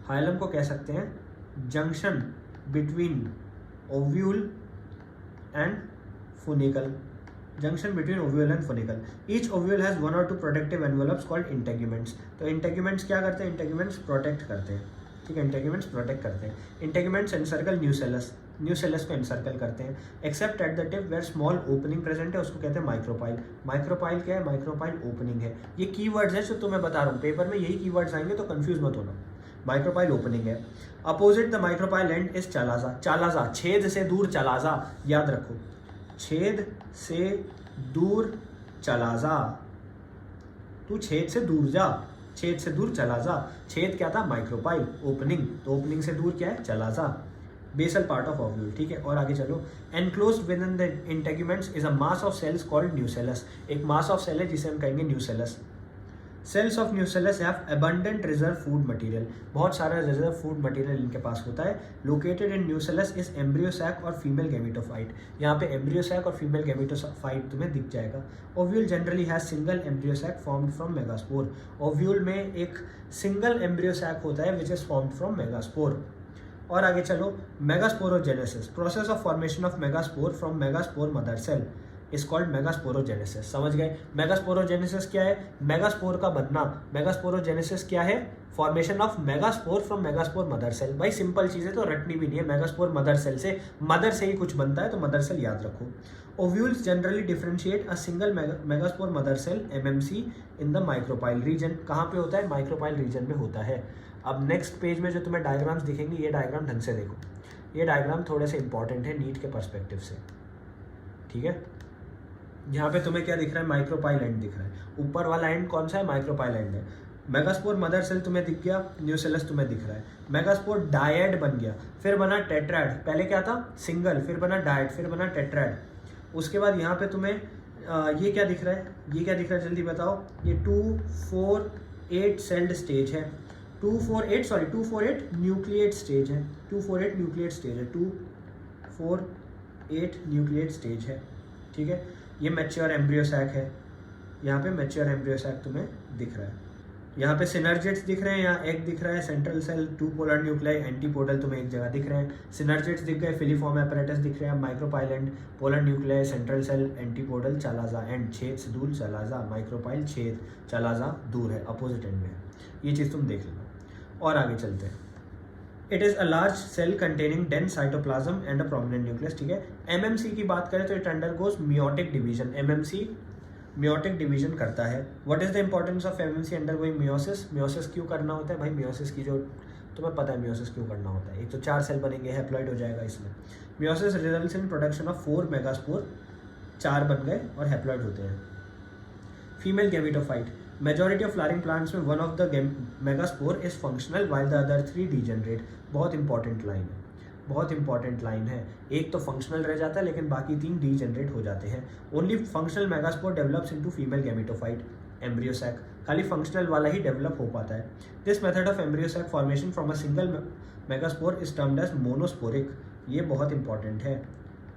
हाइलम को कह सकते हैं junction between ovule and funicle, junction between ovule and funicle. Each ovule has 1 or 2 protective envelopes called integuments. तो इंटेग्यूमेंट्स क्या करते हैं, इंटेग्यूमेंट्स प्रोटेक्ट करते हैं, ठीक है, इंटेग्यूमेंट्स प्रोटेक्ट करते हैं। इंटेग्यूमेंट्स एनसर्कल न्यूसेलस, न्यूसेलस को एनसर्कल करते हैं, except at the tip where small opening present है, उसको कहते हैं माइक्रोपाइल। माइक्रोपाइल क्या है, माइक्रोपाइल ओपनिंग है। ये कीवर्ड्स है जो तुम्हें बता रहा हूँ, पेपर में यही कीवर्ड्स आएंगे तो कंफ्यूज मत होना। माइक्रोपाइल ओपनिंग है। Opposite the micropyle end is chalaza, chalaza छेद से दूर, चालाजा याद रखो, छेद से दूर चालाजा, तू छेद से दूर जा, छेद से दूर चला जा। छेद क्या था, माइक्रोपाइल, ओपनिंग, तो ओपनिंग से दूर क्या है, चला जा। बेसल पार्ट ऑफ ओव्यूल, ठीक है। और आगे चलो, enclosed with in the integuments is a mass of cells called nucellus. एक मास ऑफ सेल है जिसे हम कहेंगे nucellus. Cells of nucellus have abundant reserve food material, बहुत सारा रिजर्व फूड मटेरियल इनके पास होता है। Located in nucellus is embryo sac और फीमेल गैमेटोफाइट, यहाँ पे एम्ब्रियो सैक और फीमेल गैमेटोफाइट तुम्हें दिख जाएगा। Ovule generally has single embryo sac formed from megaspore, ovule में एक सिंगल एम्ब्रियो सैक होता है which is formed from megaspore. और आगे चलो, megasporogenesis, process of formation of megaspore from megaspore mother cell is called megasporogenesis. समझ गए, मेगास्पोरोजेनेसिस क्या है, मेगास्पोर का बनना। मेगास्पोरोजेनेसिस क्या है, formation of megaspore from megaspore mother cell. भाई सिंपल चीजें तो रटनी भी नहीं है, मेगास्पोर मदर सेल से, मदर से ही कुछ बनता है तो मदर सेल याद रखो। Ovules generally differentiate a single megaspore mother cell MMC in the micropyle region. कहाँ पे होता है, माइक्रोपाइल रीजन में होता है। अब नेक्स्ट पेज में जो तुम्हें डायग्राम्स दिखेंगे, ये डायग्राम ढंग से देखो, ये डायग्राम थोड़े से इंपॉर्टेंट है नीट के पर्सपेक्टिव से, ठीक है। यहाँ पे तुम्हें क्या दिख रहा है, माइक्रोपाइल एंड दिख रहा है, ऊपर वाला एंड कौन सा है, माइक्रोपाइल एंड है। मेगास्पोर मदर सेल तुम्हें दिख गया, न्यूसेलस तुम्हें दिख रहा है। मेगास्पोर डायड बन गया, फिर बना टेट्राड, पहले क्या था सिंगल, फिर बना डायड, फिर बना टेट्राड। उसके बाद यहाँ पे तुम्हें ये क्या दिख रहा है, ये क्या दिख रहा है जल्दी बताओ, ये 248 सेल्ड स्टेज है, 248 न्यूक्लिएट स्टेज है, 248 न्यूक्लिएट स्टेज है, 248 न्यूक्लिएट स्टेज है, ठीक है। ये मैच्योर एम्ब्रियो सैक है, यहाँ पे मैच्योर एम्ब्रियो सैक तुम्हें दिख रहा है। यहाँ पे सिनर्जिड्स दिख रहे हैं, यहाँ एग दिख रहा है, central cell, 2 polar nuclei, antipodal तुम्हें एक जगह दिख रहे हैं। सिनर्जिड्स दिख गए, फिलीफॉर्म एपरेटस दिख रहे हैं, micropyle end, polar nuclei, central cell, antipodal, chalaza end, छेद से दूर चालाजा, माइक्रोपाइल छेद, चालाजा दूर है, अपोजिट एंड में है। ये चीज़ तुम देख लेना। और आगे चलते हैं। It is a large cell containing dense cytoplasm and a prominent nucleus, ठीक है। एमएमसी की बात करें तो it undergoes meiotic division, MMC meiotic division करता है। What is the importance of MMC undergoing meiosis, meiosis क्यों करना होता है भाई, मियोसिस की जो तुम्हें पता है मियोसिस क्यों करना होता है, एक तो 4 सेल बनेंगे, हैप्लॉइड हो जाएगा इसमें। Meiosis results in production of 4 megaspore, 4 बन गए और हैप्लॉइड होते हैं। Female gametophyte, majority of flowering plants में 1 of the megaspore is functional while the other 3 degenerate. बहुत इंपॉर्टेंट लाइन है, बहुत इंपॉर्टेंट लाइन है। एक तो फंक्शनल रह जाता है लेकिन बाकी 3 डीजेनरेट हो जाते हैं। Only functional megaspore develops into female gametophyte, embryo sac, खाली फंक्शनल वाला ही डेवलप हो पाता है। This method of embryo sac formation from a single megaspore is termed as monosporic. ये बहुत इंपॉर्टेंट है,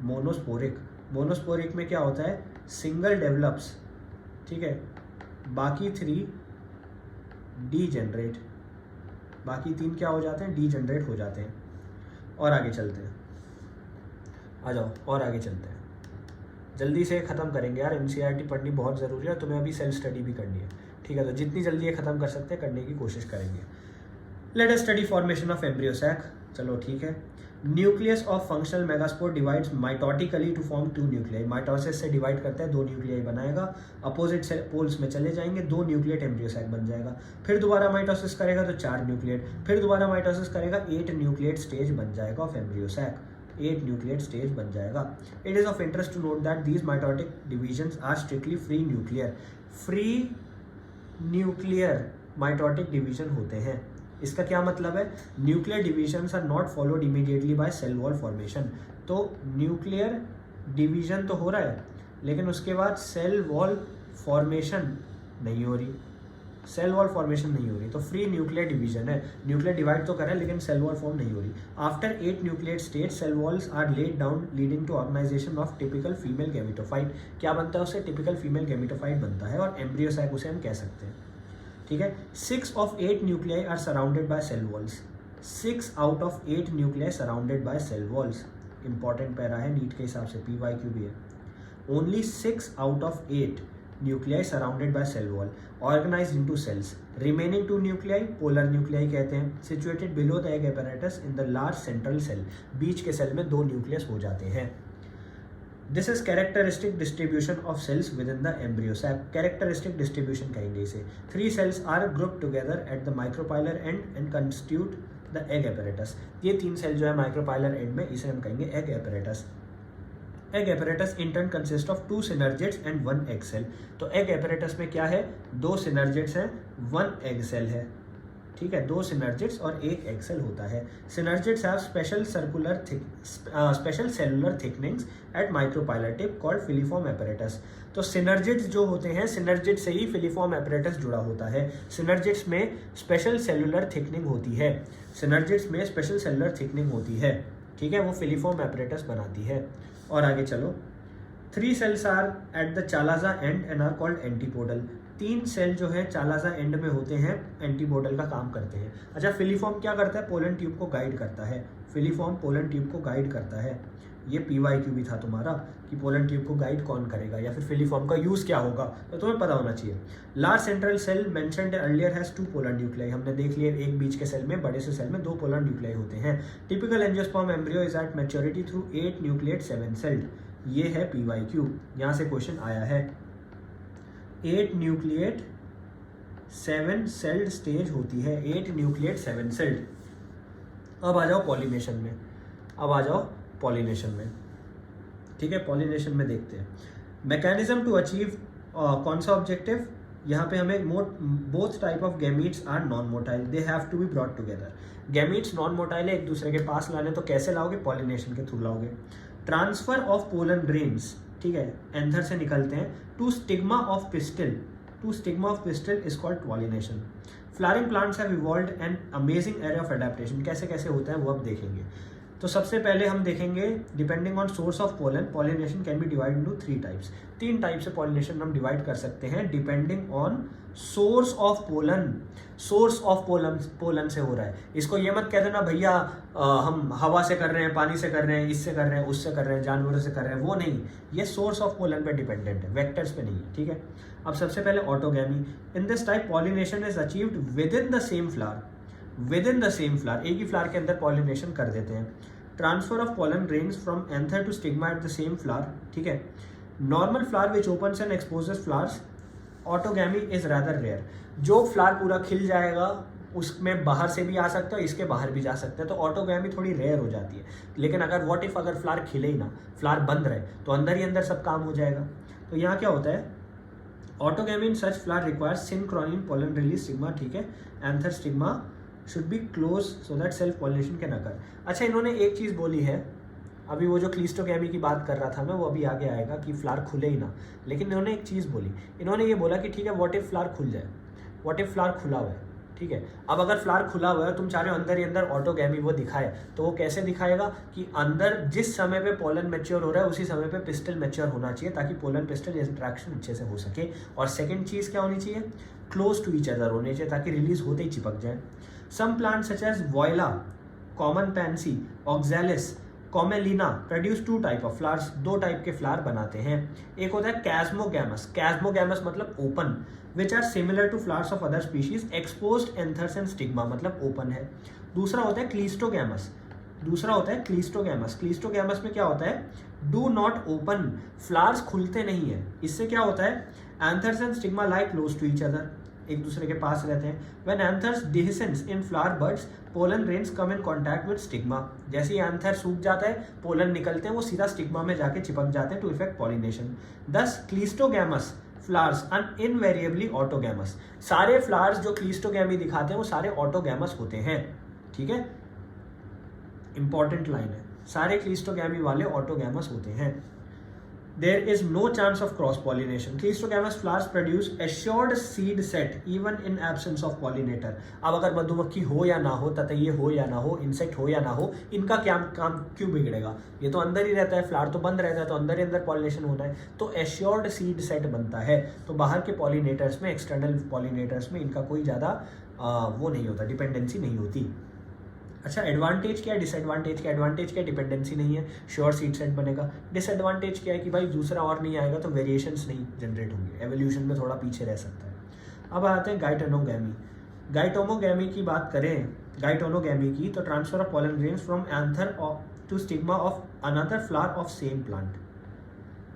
मोनोस्पोरिक। मोनोस्पोरिक में क्या होता है, सिंगल डेवलप्स, ठीक है, बाकी 3 डीजेनरेट, बाकी 3 क्या हो जाते हैं, डीजेनरेट हो जाते हैं। और आगे चलते हैं, आ जाओ और आगे चलते हैं, जल्दी से ख़त्म करेंगे यार। एनसीईआरटी पढ़नी बहुत ज़रूरी है, तुम्हें अभी सेल्फ स्टडी भी करनी है, ठीक है। तो जितनी जल्दी ये ख़त्म कर सकते हैं करने की कोशिश करेंगे। Let us study formation of embryo sac. चलो ठीक है। Nucleus of functional megaspore divides mitotically to form 2 nuclei. Mitosis से डिवाइड करता है, 2 न्यूक्लियाई बनाएगा, अपोजिट से पोल्स में चले जाएंगे, 2 न्यूक्लिएट एम्ब्रियो सैक बन जाएगा। फिर दोबारा माइटोसिस करेगा तो 4 न्यूक्लिएट, फिर दोबारा माइटोसिस करेगा 8 न्यूक्लिएट स्टेज बन जाएगा of embryo sac, 8 nucleate stage बन जाएगा। It is of interest to note that these mitotic divisions are strictly free nuclear. Free nuclear mitotic division होते हैं। इसका क्या मतलब है? Nuclear divisions are not followed immediately by cell wall formation. तो न्यूक्लियर डिवीजन तो हो रहा है लेकिन उसके बाद सेल वॉल फॉर्मेशन नहीं हो रही, सेल वॉल फॉर्मेशन नहीं हो रही, तो फ्री न्यूक्लियर डिवीजन है। न्यूक्लियर डिवाइड तो कर रहा है लेकिन सेल वॉल फॉर्म नहीं हो रही। After 8 nuclear stage cell walls are laid down leading to organisation of typical female gametophyte. क्या बनता है उससे? टिपिकल फीमेल गैमेटोफाइट बनता है और एम्ब्रियो सैक उसे हम कह सकते हैं, ठीक है। 6 of 8 nuclei are surrounded by cell walls. 6 out of 8 nuclei surrounded by cell walls. Important para है, नीट के हिसाब से PYQ भी है। Only 6 out of 8 nuclei surrounded by cell wall organized into cells. Remaining 2 nuclei polar nuclei कहते हैं, situated below the egg apparatus in the large central cell. बीच के सेल में 2 न्यूक्लियस हो जाते हैं। This is characteristic distribution of cells with in the embryo sac. Characteristic distribution कहेंगे इसे। 3 cells are group together at the micropylar end and constitute the egg apparatus. ये 3 सेल जो है माइक्रोपाइलर एंड में, इसे हम कहेंगे egg apparatus. Egg apparatus in turn consist of 2 synergids and 1 egg cell. तो एग एपरेटस में क्या है? 2 सिनर्जिड्स हैं, 1 एग सेल है, ठीक है। 2 सिनर्जिड्स और 1 एग सेल होता है। Synergids have special cellular thickenings at micropylar tip called filiform apparatus. तो सिनर्जिड्स जो होते हैं, सिनर्जिड से ही फिलीफॉर्म एपरेटस जुड़ा होता है। सिनर्जिड्स में स्पेशल सेलुलर थिकनिंग होती है, सिनर्जिड्स में स्पेशल सेलुलर थिकनिंग होती है, ठीक है, वो फिलीफॉर्म एपरेटस बनाती है। और आगे चलो। 3 cells are at the chalaza end and are called antipodal. 3 cell जो है चालाजा एंड में होते हैं, एंटीपोडल का काम करते हैं। अच्छा, फिलीफॉर्म क्या करता है? पोलन ट्यूब को गाइड करता है। फिलीफॉर्म पोलन ट्यूब को गाइड करता है। ये PYQ भी था तुम्हारा कि पोलन ट्यूब को गाइड कौन करेगा या फिर फिलीफॉर्म का यूज क्या होगा, तो तुम्हें पता होना चाहिए। Large central cell mentioned earlier has 2 polar nuclei. हमने देख लिया एक बीच के सेल में, बड़े से सेल में 2 पोलर न्यूक्लियाई होते हैं। Typical angiosperm embryo is at maturity through 8 nucleate 7 sailed. ये है PYQ, यहाँ से क्वेश्चन आया है। 8 न्यूक्लिएट 7 सेल्ड स्टेज होती है, 8 न्यूक्लिएट 7 सेल्ड। अब आ जाओ पॉलिनेशन में, अब आ जाओ पॉलिनेशन में, ठीक है। पॉलिनेशन में देखते हैं मैकेनिज्म टू अचीव कौन सा ऑब्जेक्टिव। यहाँ पे हमें both type of gametes are non motile, they have to be brought together. Gametes non motile है, एक दूसरे के पास लाने, तो कैसे लाओगे? पॉलिनेशन के थ्रू लाओगे। ट्रांसफर ऑफ पोलन ग्रेन्स, ठीक है, एंथर से निकलते हैं, to stigma of pistil, to stigma of pistil is called pollination. Flowering plants have evolved an amazing array of adaptation. कैसे कैसे होता है वो अब देखेंगे। तो सबसे पहले हम देखेंगे depending on source of pollen, pollination can be divide into 3 types. 3 type से पॉलिनेशन हम डिवाइड कर सकते हैं depending on source of pollen. Source of pollen से हो रहा है। इसको ये मत कह देना भैया हम हवा से कर रहे हैं, पानी से कर रहे हैं, इससे कर रहे हैं, उससे कर रहे हैं, जानवरों से कर रहे हैं, वो नहीं। ये सोर्स ऑफ पोलन पे डिपेंडेंट है, वेक्टर्स पे नहीं है, ठीक है। अब सबसे पहले autogamy. In this type pollination is achieved with in the same flower, with in the same flower, एक ही फ्लावर के अंदर पॉलिनेशन कर देते हैं। Transfer of pollen grains from anther to stigma at the same flower, ठीक है। Normal flower which opens and exposes flowers, autogamy is rather rare. जो फ्लावर पूरा खिल जाएगा उसमें बाहर से भी आ सकता है, इसके बाहर भी जा सकता है, तो ऑटोगैमी थोड़ी रेयर हो जाती है। लेकिन अगर व्हाट इफ अगर फ्लावर खिले ही ना, फ्लावर बंद रहे, तो अंदर ही अंदर सब काम हो जाएगा। तो यहाँ क्या होता है? Autogamy in such flower requires synchrony in pollen release stigma, ठीक है। Anther stigma should be close so that self pollination can occur. अच्छा, इन्होंने एक चीज़ बोली है, अभी वो जो क्लिस्टोगैमी की बात कर रहा था मैं, वो अभी आगे आएगा कि फ्लावर खुले ही ना, लेकिन इन्होंने एक चीज़ बोली, इन्होंने ये बोला कि ठीक है व्हाट इफ फ्लावर खुल जाए, व्हाट इफ फ्लावर खुला हुआ है, ठीक है। अब अगर फ्लावर खुला हुआ है, तुम चाह रहे हो अंदर ही अंदर ऑटोगैमी वो दिखाए, तो वो कैसे दिखाएगा कि अंदर जिस समय पे पोलन मैच्योर हो रहा है उसी समय पे पिस्टल मैच्योर होना चाहिए, ताकि पोलन पिस्टल इंटरेक्शन अच्छे से हो सके। और सेकेंड चीज़ क्या होनी चाहिए? क्लोज टू ईच अदर होने चाहिए, ताकि रिलीज होते ही चिपक जाए। Some plants such as Viola common pansy, Oxalis, Commelina produce 2 type of flowers, 2 type के फ्लावर बनाते हैं। एक होता है कैस्मोगैमस, कैस्मोगैमस मतलब open, which are similar to flowers of other species, exposed anthers and stigma मतलब ओपन है। दूसरा होता है क्लीस्टोगैमस, क्लीस्टोगैमस में क्या होता है, डू नॉट ओपन, फ्लावर्स खुलते नहीं है। इससे क्या होता है, anthers and stigma lie close to each other, एक दूसरे के पास रहते हैं। When anthers dehiscence in flower buds, pollen grains come in contact with stigma, जैसे ही एंथर सूख जाता है, पोलन निकलते हैं, वो सीधा स्टिग्मा में जाके चिपक जाते हैं to effect pollination. Thus cleistogamous flowers are invariably autogamous, सारे फ्लावर्स जो क्लीस्टोगैमी दिखाते हैं वो सारे ऑटोगैमस होते हैं। ठीक है, इंपॉर्टेंट लाइन है, सारे क्लीस्टोगैमी वाले ऑटोगैमस होते हैं। There is no chance of cross pollination. Cleistogamous flowers produce assured seed set even in absence of pollinator. अब अगर मधुमक्खी हो या ना हो, ततैये हो या ना हो, इंसेक्ट हो या ना हो, इनका क्या काम क्यों बिगड़ेगा? ये तो अंदर ही रहता है, फ्लावर तो बंद रहता है, तो अंदर ही अंदर पॉलिनेशन होना है, तो एश्योर्ड सीड सेट बनता है। तो बाहर के पॉलिनेटर्स में, एक्सटर्नल पॉलिनेटर्स में इनका कोई ज़्यादा वो नहीं होता, डिपेंडेंसी नहीं होती। अच्छा, एडवांटेज क्या है, डिसएडवांटेज क्या है? एडवांटेज क्या है, डिपेंडेंसी नहीं है, श्योर सीड सेट बनेगा। डिसएडवांटेज क्या है कि भाई दूसरा और नहीं आएगा तो वेरिएशंस नहीं जनरेट होंगे, एवोल्यूशन में थोड़ा पीछे रह सकता है। अब आते हैं गाइटोनोगैमी। गाइटोमोगैमी की बात करें, गाइटोनोगैमी की, तो transfer of pollen grains from anther to stigma of another flower of same plant.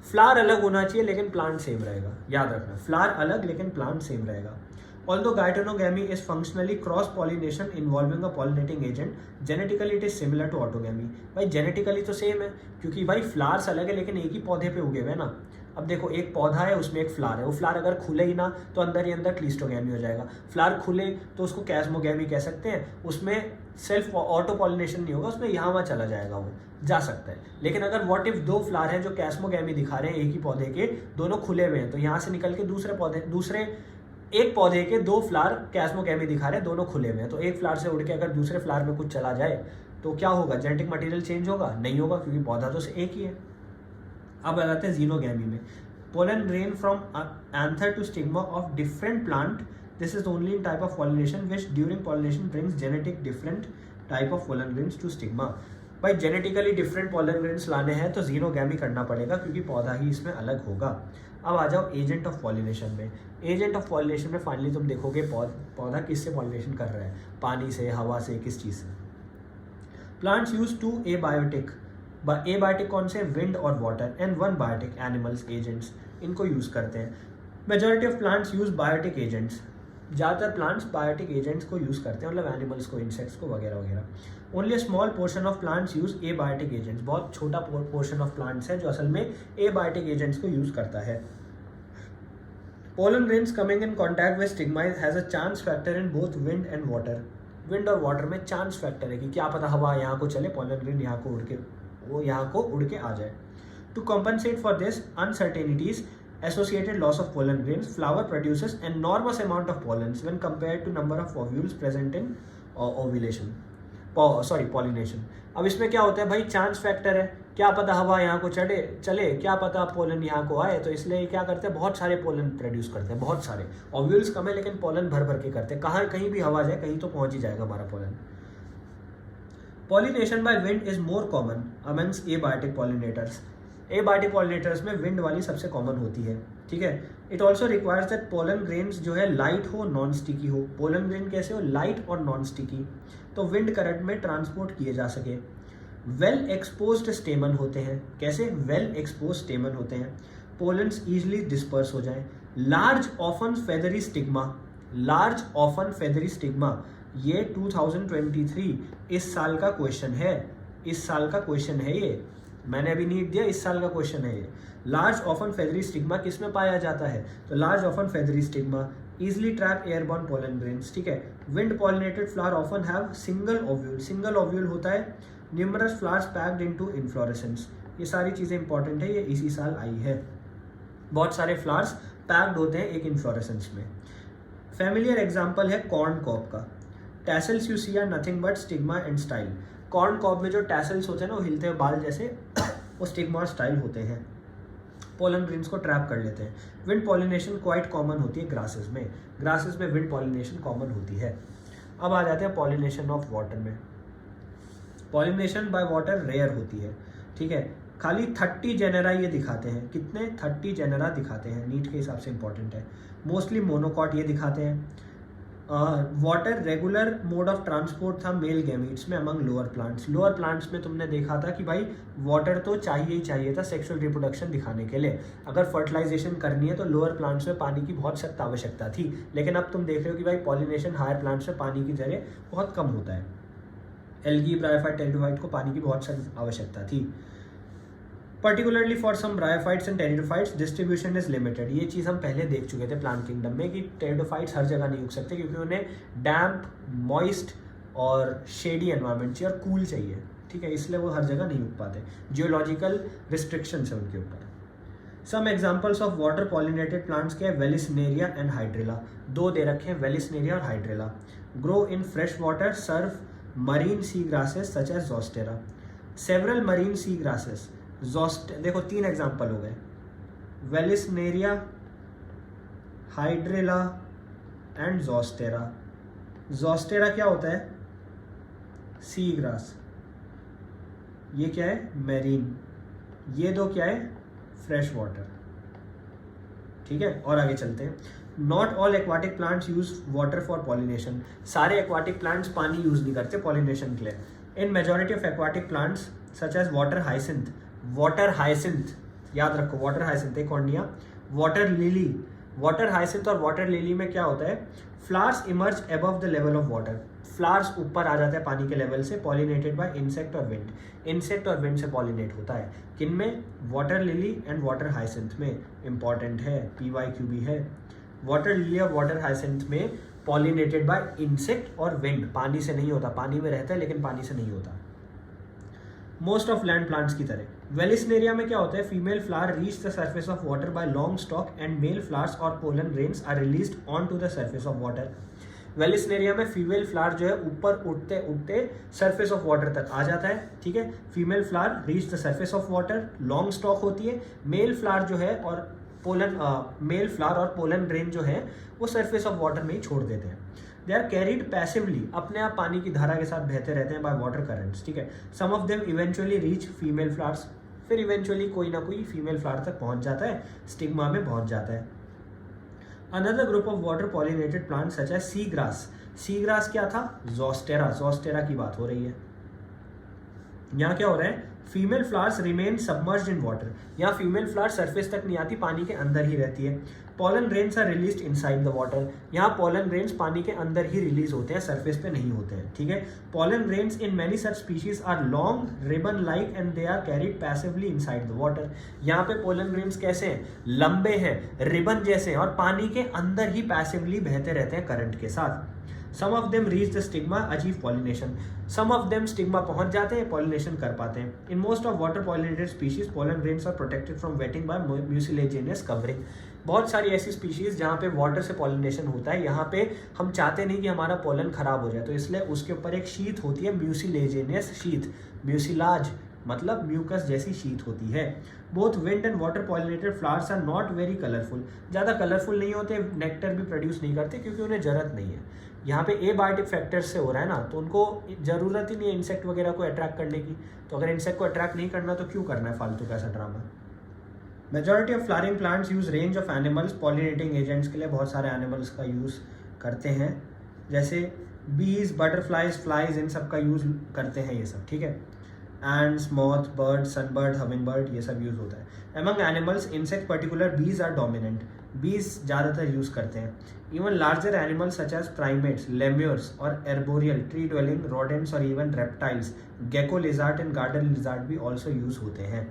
Flower अलग होना चाहिए लेकिन प्लांट सेम रहेगा, याद रखना, फ्लावर अलग लेकिन प्लांट सेम रहेगा। Although gaetonogamy is functionally cross-pollination involving a pollinating agent, genetically it is similar to autogamy। भाई जेनेटिकली तो सेम है, क्योंकि भाई फ्लावर्स अलग है लेकिन एक ही पौधे पे उगे हुए हैं ना। अब देखो, एक पौधा है, उसमें एक फ्लावर है, वो फ्लावर अगर खुले ही ना तो अंदर ही अंदर क्लीस्टोगैमी हो जाएगा। फ्लावर खुले तो उसको कैस्मोगैमी कह सकते हैं, उसमें सेल्फ ऑटो पॉलिनेशन नहीं होगा, उसमें यहाँ वहाँ चला जाएगा, वो जा सकता है। लेकिन अगर व्हाट इफ 2 फ्लावर हैं जो कैस्मोगैमी दिखा रहे हैं एक ही पौधे के, दोनों खुले हुए हैं, तो यहाँ से निकल के दूसरे एक पौधे के 2 फ्लावर कैस्मोगैमी दिखा रहे हैं, दोनों खुले हुए हैं, तो एक फ्लावर से उड़ के अगर दूसरे फ्लावर में कुछ चला जाए तो क्या होगा, जेनेटिक मटेरियल चेंज होगा? नहीं होगा, क्योंकि पौधा तो एक ही है। अब आ जाते हैं जीनोगैमी में। Pollen grain from anther to stigma of different plant, this is only in type of pollination which during pollination brings genetic different type of pollen grains to stigma. भाई जेनेटिकली डिफरेंट पोलन ग्रेन्स लाने हैं तो जीनोगैमी करना पड़ेगा, क्योंकि पौधा ही इसमें अलग होगा। अब आ जाओ एजेंट ऑफ पॉलिनेशन में। एजेंट ऑफ पॉलिनेशन में फाइनली तुम देखोगे पौधा किससे पॉलिनेशन कर रहा है, पानी से, हवा से, किस चीज़ से। प्लांट्स यूज 2 एबायोटिक, एबायोटिक कौन से, विंड और water, and 1 biotic animals agents, इनको यूज़ करते हैं। Majority of plants use biotic agents, ज़्यादातर प्लांट्स बायोटिक एजेंट्स को यूज़ करते हैं, मतलब एनिमल्स को, इंसेक्ट्स को वगैरह वगैरह। Only small portion of plants use abiotic agents, बहुत छोटा पोर्शन ऑफ प्लांट्स है जो असल में एबायोटिक एजेंट्स को यूज़ करता है। Pollen grains coming in contact with stigma has a chance factor in both wind and water। Wind और वाटर में चांस फैक्टर है कि क्या पता हवा यहाँ को चले, पोलन ग्रेन यहाँ को उड़ के आ जाए। To compensate for this uncertainties associated loss of pollen grains, flower produces enormous amount of pollens when compared to number of ovules present in pollination। अब इसमें क्या होता है भाई, चांस फैक्टर है, क्या पता हवा यहाँ को चले, क्या पता पोलन यहाँ को आए, तो इसलिए क्या करते हैं, बहुत सारे पोलन प्रोड्यूस करते हैं, बहुत सारे। ओव्यूल्स कम है लेकिन पोलन भर भर के करते हैं, कहीं भी हवा जाए कहीं तो पहुंच ही जाएगा हमारा pollen. Pollination by wind is more common amongst abiotic pollinators. Abiotic pollinators में विंड वाली सबसे कॉमन होती है, ठीक है। It also requires that pollen grains जो है लाइट हो, नॉन स्टिकी हो। पोलन ग्रेन कैसे हो, लाइट और नॉन स्टिकी, तो विंड करंट में ट्रांसपोर्ट किए जा सके। वेल एक्सपोज्ड स्टेमन होते हैं, कैसे, वेल एक्सपोज स्टेमन होते हैं। पोलन्स ईजिली डिस्पर्स हो जाए। Large often feathery stigma, large often feathery stigma, ये 2023 इस साल का क्वेश्चन है, इस साल का क्वेश्चन है ये, मैंने अभी नीट दिया, इस साल का क्वेश्चन है ये। लार्ज ऑफन फेदरी स्टिग्मा किस में पाया जाता है, तो large often feathery stigma easily trap airborne pollen grains, ठीक है। wind pollinated flower often have single ovule होता है। numerous flowers packed into inflorescence, ये सारी चीज़ें इंपॉर्टेंट है, ये इसी साल आई है। बहुत सारे फ्लावर्स पैक्ड होते हैं एक इन्फ्लोरेसेंस में। फेमिलियर एग्जाम्पल है कॉर्न कॉब का। Tassels you see are nothing but stigma and style. Corn cob में जो टैसल्स होते हैं ना, वो हिलते हुए बाल जैसे वो स्टिग्मा और स्टाइल होते हैं, पोलन ग्रेन्स को ट्रैप कर लेते हैं। विंड पॉलिनेशन क्वाइट कॉमन होती है ग्रासेस में, ग्रासेस में विंड पॉलिनेशन कॉमन होती है। अब आ जाते हैं पॉलिनेशन ऑफ वाटर में। पॉलिनेशन बाय वाटर रेयर होती है, ठीक है। खाली 30 जेनेरा ये दिखाते हैं, कितने 30 जेनेरा दिखाते हैं, नीट के हिसाब से इंपॉर्टेंट है। मोस्टली मोनोकॉट ये दिखाते हैं। Water regular mode of transport था मेल गैमीट्स में among lower plants. Lower plants में तुमने देखा था कि भाई वाटर तो चाहिए ही चाहिए था सेक्सुअल रिप्रोडक्शन दिखाने के लिए। अगर फर्टिलाइजेशन करनी है तो लोअर प्लांट्स में पानी की बहुत सख्त आवश्यकता थी, लेकिन अब तुम देख रहे हो कि भाई पॉलिनेशन हायर प्लांट्स में पानी की जगह बहुत कम होता है। एल्गी, ब्रायोफाइट, टेरिडोफाइट को पानी की बहुत सख्त आवश्यकता थी। Particularly for some bryophytes and pteridophytes distribution is limited. ये चीज़ हम पहले देख चुके थे प्लांट किंगडम में कि टेरिडोफाइट्स हर जगह नहीं उग सकते, क्योंकि उन्हें डैम्प, मॉइस्ट और शेडी एनवायरनमेंट चाहिए और कूल चाहिए, ठीक है, इसलिए वो हर जगह नहीं उग पाते। जियोलॉजिकल रिस्ट्रिक्शंस है उनके ऊपर। Some examples of water pollinated plants के वेलिसनेरिया एंड हाइड्रेला, दो दे रखे हैं, वेलिसनेरिया और Hydrilla. Grow in fresh water, several marine sea grasses such as Zostera. Several marine sea grasses, देखो 3 एग्जाम्पल हो गए, Vallisneria, Hydrilla and Zostera. Zostera क्या होता है? Sea grass. ये क्या है? मेरीन। ये दो क्या है? फ्रेश वाटर, ठीक है। और आगे चलते हैं। Not all aquatic plants use water for pollination. सारे एक्वाटिक प्लांट्स पानी यूज नहीं करते पॉलिनेशन के लिए। In majority of aquatic plants such as water hyacinth, water hyacinth याद रखो, water hyacinth Eichhornia, water lily. Water hyacinth और वाटर लिली में क्या होता है? Flowers emerge above the level of water, flowers ऊपर आ जाते हैं पानी के लेवल से। पॉलिनेटेड बाय इंसेक्ट और विंड, इंसेक्ट और विंड से पॉलिनेट होता है। किन में? Water lily and water hyacinth में। इंपॉर्टेंट है, PYQB है। वाटर लिली और वाटर हाइसिंथ में पॉलिनेटेड बाय इंसेक्ट और विंड, पानी से नहीं होता, पानी में रहता है लेकिन पानी से नहीं होता। मोस्ट ऑफ लैंड प्लांट्स की तरह। वेलिसनेरिया में क्या होता है? Female flower reach the surface of water by long stalk and male flowers और pollen grains are released on to the surface of water. Vallisneria में फीमेल फ्लावर जो है ऊपर उठते उठते सर्फेस ऑफ वाटर तक आ जाता है, ठीक है। Female flower reach the surface of water, long stock होती है। मेल फ्लावर जो है और मेल फ्लावर और पोलन ग्रेन जो है वो सरफेस ऑफ वाटर में ही छोड़ देते हैं। दे आर कैरिड पैसिवली, अपने आप पानी की धारा के साथ बहते रहते हैं बाय वाटर करंट्स, ठीक है। Some of them eventually reach female flowers, फिर इवेंचुअली कोई ना कोई फीमेल फ्लावर तक पहुंच जाता है, स्टिग्मा में पहुंच जाता है। Another group of water pollinated plant such as sea grass. Sea grass क्या था? जोस्टेरा, जोस्टेरा की बात हो रही है। यहाँ क्या हो रहा है? Female flowers remain submerged in water, यहाँ फीमेल फ्लावर सरफेस तक नहीं आती, पानी के अंदर ही रहती है। Pollen grains are released inside the water, यहाँ पोलन ग्रेन्स पानी के अंदर ही रिलीज होते हैं, सरफेस पे नहीं होते हैं, ठीक है। Pollen grains in many such species are long ribbon like and they are carried passively inside the water. यहाँ पे पोलन ग्रेन्स कैसे हैं? लंबे हैं, रिबन जैसे हैं और पानी के अंदर ही पैसिवली बहते रहते हैं करंट के साथ। Some of them reach the stigma, achieve pollination, some of them stigma पहुंच जाते हैं, पॉलिनेशन कर पाते हैं। In most of water pollinated species pollen grains are protected from wetting by mucilaginous covering. बहुत सारी ऐसी स्पीशीज जहाँ पे वाटर से पॉलिनेशन होता है, यहाँ पे हम चाहते नहीं कि हमारा पोलन खराब हो जाए, तो इसलिए उसके ऊपर एक शीट होती है, म्यूसिलेजियस शीट, म्यूसिलाज मतलब म्यूकस जैसी शीट होती है। Both wind and water pollinated flowers are not very colourful, ज़्यादा कलरफुल नहीं होते, नेक्टर भी प्रोड्यूस नहीं करते क्योंकि उन्हें ज़रूरत नहीं है। यहाँ पे एबायोटिक फैक्टर्स से हो रहा है ना, तो उनको ज़रूरत ही नहीं है इंसेक्ट वगैरह को अट्रैक्ट करने की, तो अगर इंसेक्ट को अट्रैक्ट नहीं करना तो क्यों करना है फालतू का ऐसा drama. Majority of flowering plants use range of animals pollinating agents के लिए, बहुत सारे एनिमल्स का यूज़ करते हैं, जैसे बीज, बटरफ्लाइज, फ्लाइज, इन सब का यूज़ करते हैं ये सब, ठीक है। Ants, moth, bird, sunbird, hummingbird, ये सब यूज़ होता है। Among animals insect particular bees are dominant, bees ज़्यादातर यूज़ करते हैं। Even larger animals such as primates, lemurs और एर्बोरियल, ट्री ड्वेलिंग, रोडेंट्स और even reptiles, gecko lizard and garden lizard भी ऑल्सो यूज़ होते हैं।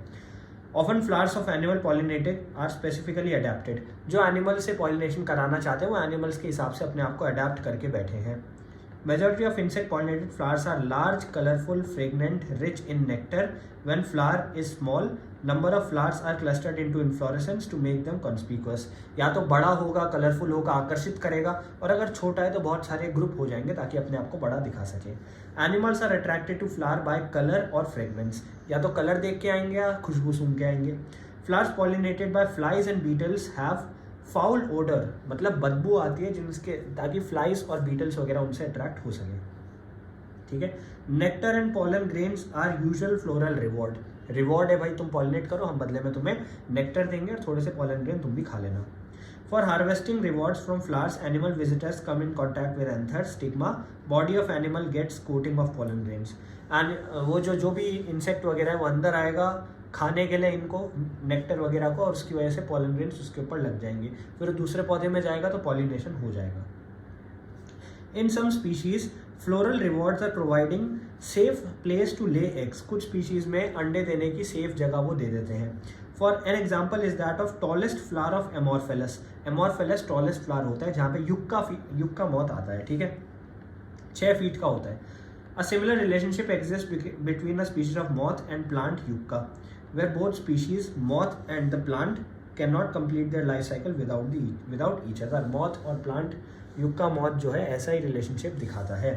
Often flowers of animal pollinated are specifically adapted, जो एनिमल से पॉलिनेशन कराना चाहते हैं वो एनिमल्स के हिसाब से अपने आप को अडेप्ट करके बैठे हैं। Majority of insect pollinated flowers are large, colorful, fragrant, rich in nectar. When flower is small, number of flowers are clustered into inflorescence to make them conspicuous. या तो बड़ा होगा, कलरफुल होगा, आकर्षित करेगा, और अगर छोटा है तो बहुत सारे ग्रुप हो जाएंगे ताकि अपने आप को बड़ा दिखा सके। Animals are attracted to flower by color और fragrance, या तो कलर देख के आएंगे या खुशबू सुन के आएंगे। Flowers pollinated by flies and beetles have foul odour, मतलब बदबू आती है जिनके, ताकि फ्लाइज और बीटल्स वगैरह उनसे अट्रैक्ट हो सके। ठीक है। Nectar and pollen grains are usual floral reward. Reward है भाई, तुम पॉलिनेट करो, हम बदले में तुम्हें नेक्टर देंगे और थोड़े से पॉलन ग्रेन तुम भी खा लेना। For harvesting rewards from flowers animal visitors come in contact with anther stigma, body of animal gets coating of pollen grains. And वो जो भी इंसेक्ट वगैरह है वो अंदर आएगा खाने के लिए इनको नेक्टर वगैरह को, और उसकी वजह से पॉलन ग्रेन्स उसके ऊपर लग जाएंगे, फिर दूसरे पौधे में जाएगा तो पॉलिनेशन हो जाएगा। In some species floral rewards are providing safe place to lay eggs. कुछ स्पीशीज में अंडे देने की सेफ जगह वो दे देते हैं। For an example is that of tallest flower of amorphophallus. Amorphophallus tallest flower होता है जहाँ पे युक्का मॉथ आता है, ठीक है, 6 फीट का होता है। A similar relationship exist between a species of moth and plant yucca, where both species, moth and the plant, cannot complete their life cycle without each other. moth और plant, युक्का moth जो है ऐसा ही relationship दिखाता है।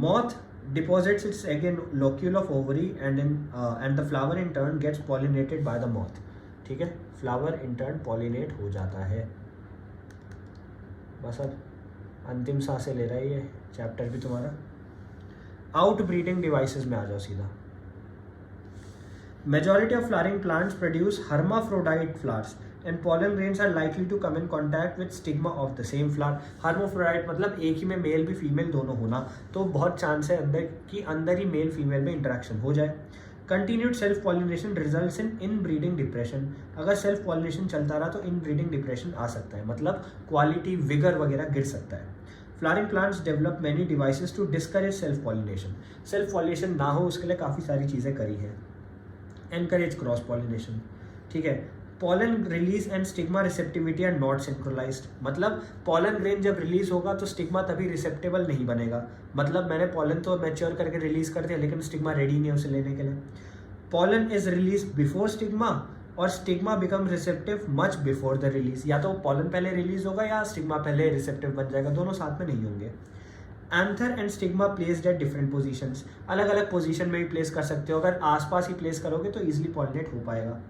moth deposits its egg in locule of ovary and the flower in turn gets pollinated by the moth। ठीक है, flower in turn pollinate हो जाता है। बस अब अंतिम सांसें ले रहा है ये चैप्टर भी तुम्हारा। आउट ब्रीडिंग डिवाइसेस में आ जाओ सीधा। Majority of flowering plants produce hermaphrodite flowers and pollen grains are likely to come in contact with stigma of the same flower। hermaphrodite मतलब एक ही में मेल भी फीमेल दोनों होना, तो बहुत चांस है अंदर ही मेल फीमेल में इंटरेक्शन हो जाए। Continued self pollination results in inbreeding depression। अगर सेल्फ पॉलिनेशन चलता रहा तो इनब्रीडिंग डिप्रेशन आ सकता है, मतलब क्वालिटी विगर वगैरह गिर सकता है। Flowering plants develop many devices to discourage self pollination. Self pollination ना हो उसके लिए काफ़ी सारी चीज़ें करी हैं। एनकरेज क्रॉस पॉलिनेशन, ठीक है। Pollen release and stigma receptivity are not synchronised. मतलब पॉलन ग्रेन जब रिलीज होगा तो स्टिग्मा तभी रिसेप्टेबल नहीं बनेगा, मतलब मैंने पॉलन तो मैच्योर करके रिलीज कर दिया लेकिन स्टिग्मा रेडी नहीं है उसे लेने के लिए। Pollen is release before stigma और stigma become receptive much before the release. या तो पॉलन पहले रिलीज होगा या स्टिग्मा पहले रिसेप्टिव बन जाएगा, दोनों साथ में नहीं होंगे। Anther and stigma placed at different positions. अलग अलग पोजीशन में भी प्लेस कर सकते हो, अगर आसपास ही प्लेस करोगे तो इजीली पॉलिनेट हो पाएगा।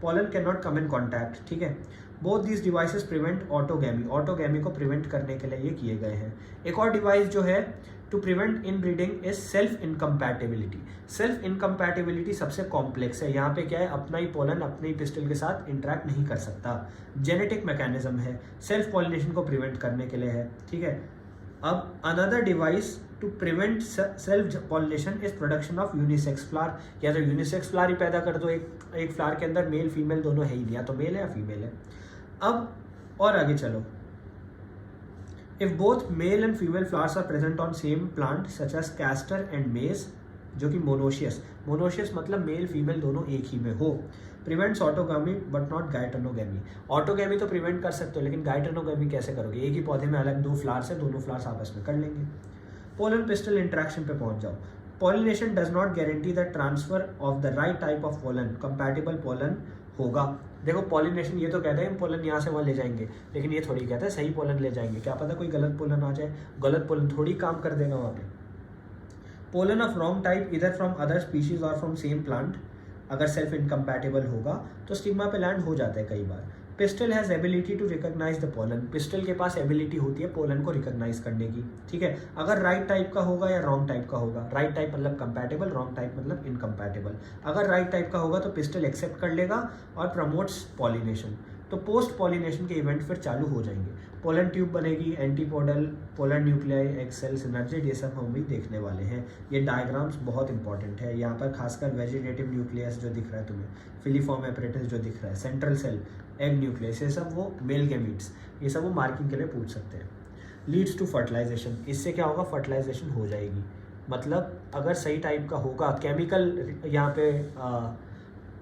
Pollen can not come in contact, ठीक है। Both these devices prevent autogamy. Autogamy को प्रिवेंट करने के लिए ये किए गए हैं। एक और डिवाइस जो है to prevent in breeding is self incompatibility. Self incompatibility सबसे कॉम्प्लेक्स है। यहाँ पे क्या है, अपना ही पोलन अपने ही पिस्टल के साथ इंटरेक्ट नहीं कर सकता, जेनेटिक मैकेनिज्म है, सेल्फ पॉलिनेशन को प्रिवेंट करने के लिए है, ठीक है। अब another device to prevent self pollination is production of unisex flower. या तो यूनिसेक्स फ्लावर ही पैदा कर दो, एक फ्लावर के अंदर मेल फीमेल दोनों है ही नहीं, या तो मेल है या फीमेल है। अब और आगे चलो, if both male and female flowers are present on same plant such as castor and maize, जो कि मोनोशियस, मोनोशियस मतलब मेल फीमेल दोनों एक ही में हो, prevents autogamy but not geitonogamy. Autogamy तो प्रिवेंट कर सकते हो लेकिन गाइटोनोगैमी कैसे करोगे, एक ही पौधे में अलग 2 फ्लावर्स है, दोनों फ्लावर्स आपस में कर लेंगे। पोलन पिस्टल इंटरेक्शन पे पहुंच जाओ। Pollination does not guarantee the transfer of the right type of pollen, compatible pollen होगा। देखो पॉलिनेशन ये तो कहते हैं पोलन यहाँ से वहाँ ले जाएंगे, लेकिन ये थोड़ी कहता है सही पोलन ले जाएंगे, क्या पता कोई गलत पोलन आ जाए, गलत पोलन थोड़ी काम कर देगा वहाँ पे। पोलन ऑफ रॉन्ग टाइप इधर फ्रॉम अदर स्पीशीज और फ्रॉम सेम प्लांट, अगर सेल्फ इनकम्पैटिबल होगा तो स्टिग्मा पे लैंड हो जाता है कई बार। Pistil has ability to recognise the pollen. Pistil के पास एबिलिटी होती है पोलन को रिकॉग्नाइज करने की, ठीक है। अगर राइट टाइप का होगा या रॉन्ग टाइप का होगा, राइट टाइप मतलब कंपैटिबल, रॉन्ग टाइप मतलब इनकम्पैटिबल। अगर राइट टाइप का होगा तो पिस्टल एक्सेप्ट कर लेगा और प्रमोट्स पॉलिनेशन, तो पोस्ट पॉलिनेशन के इवेंट फिर चालू हो जाएंगे। पोलन ट्यूब बनेगी, antipodal, pollen nuclei, egg cell, synergid, ये सब हम भी देखने वाले हैं। ये डायग्राम्स बहुत इंपॉर्टेंट है, यहाँ पर खासकर वेजिटेटिव न्यूक्लियस जो दिख रहा है तुम्हें, फिलीफॉर्म एपरेटस जो दिख रहा है, सेंट्रल सेल, एग न्यूक्लियस, ये सब वो मेल गैमीट्स, ये सब वो मार्किंग के लिए पूछ सकते हैं। लीड्स टू फर्टिलाइजेशन, इससे क्या होगा, फर्टिलाइजेशन हो जाएगी। मतलब अगर सही टाइप का होगा, केमिकल यहाँ पे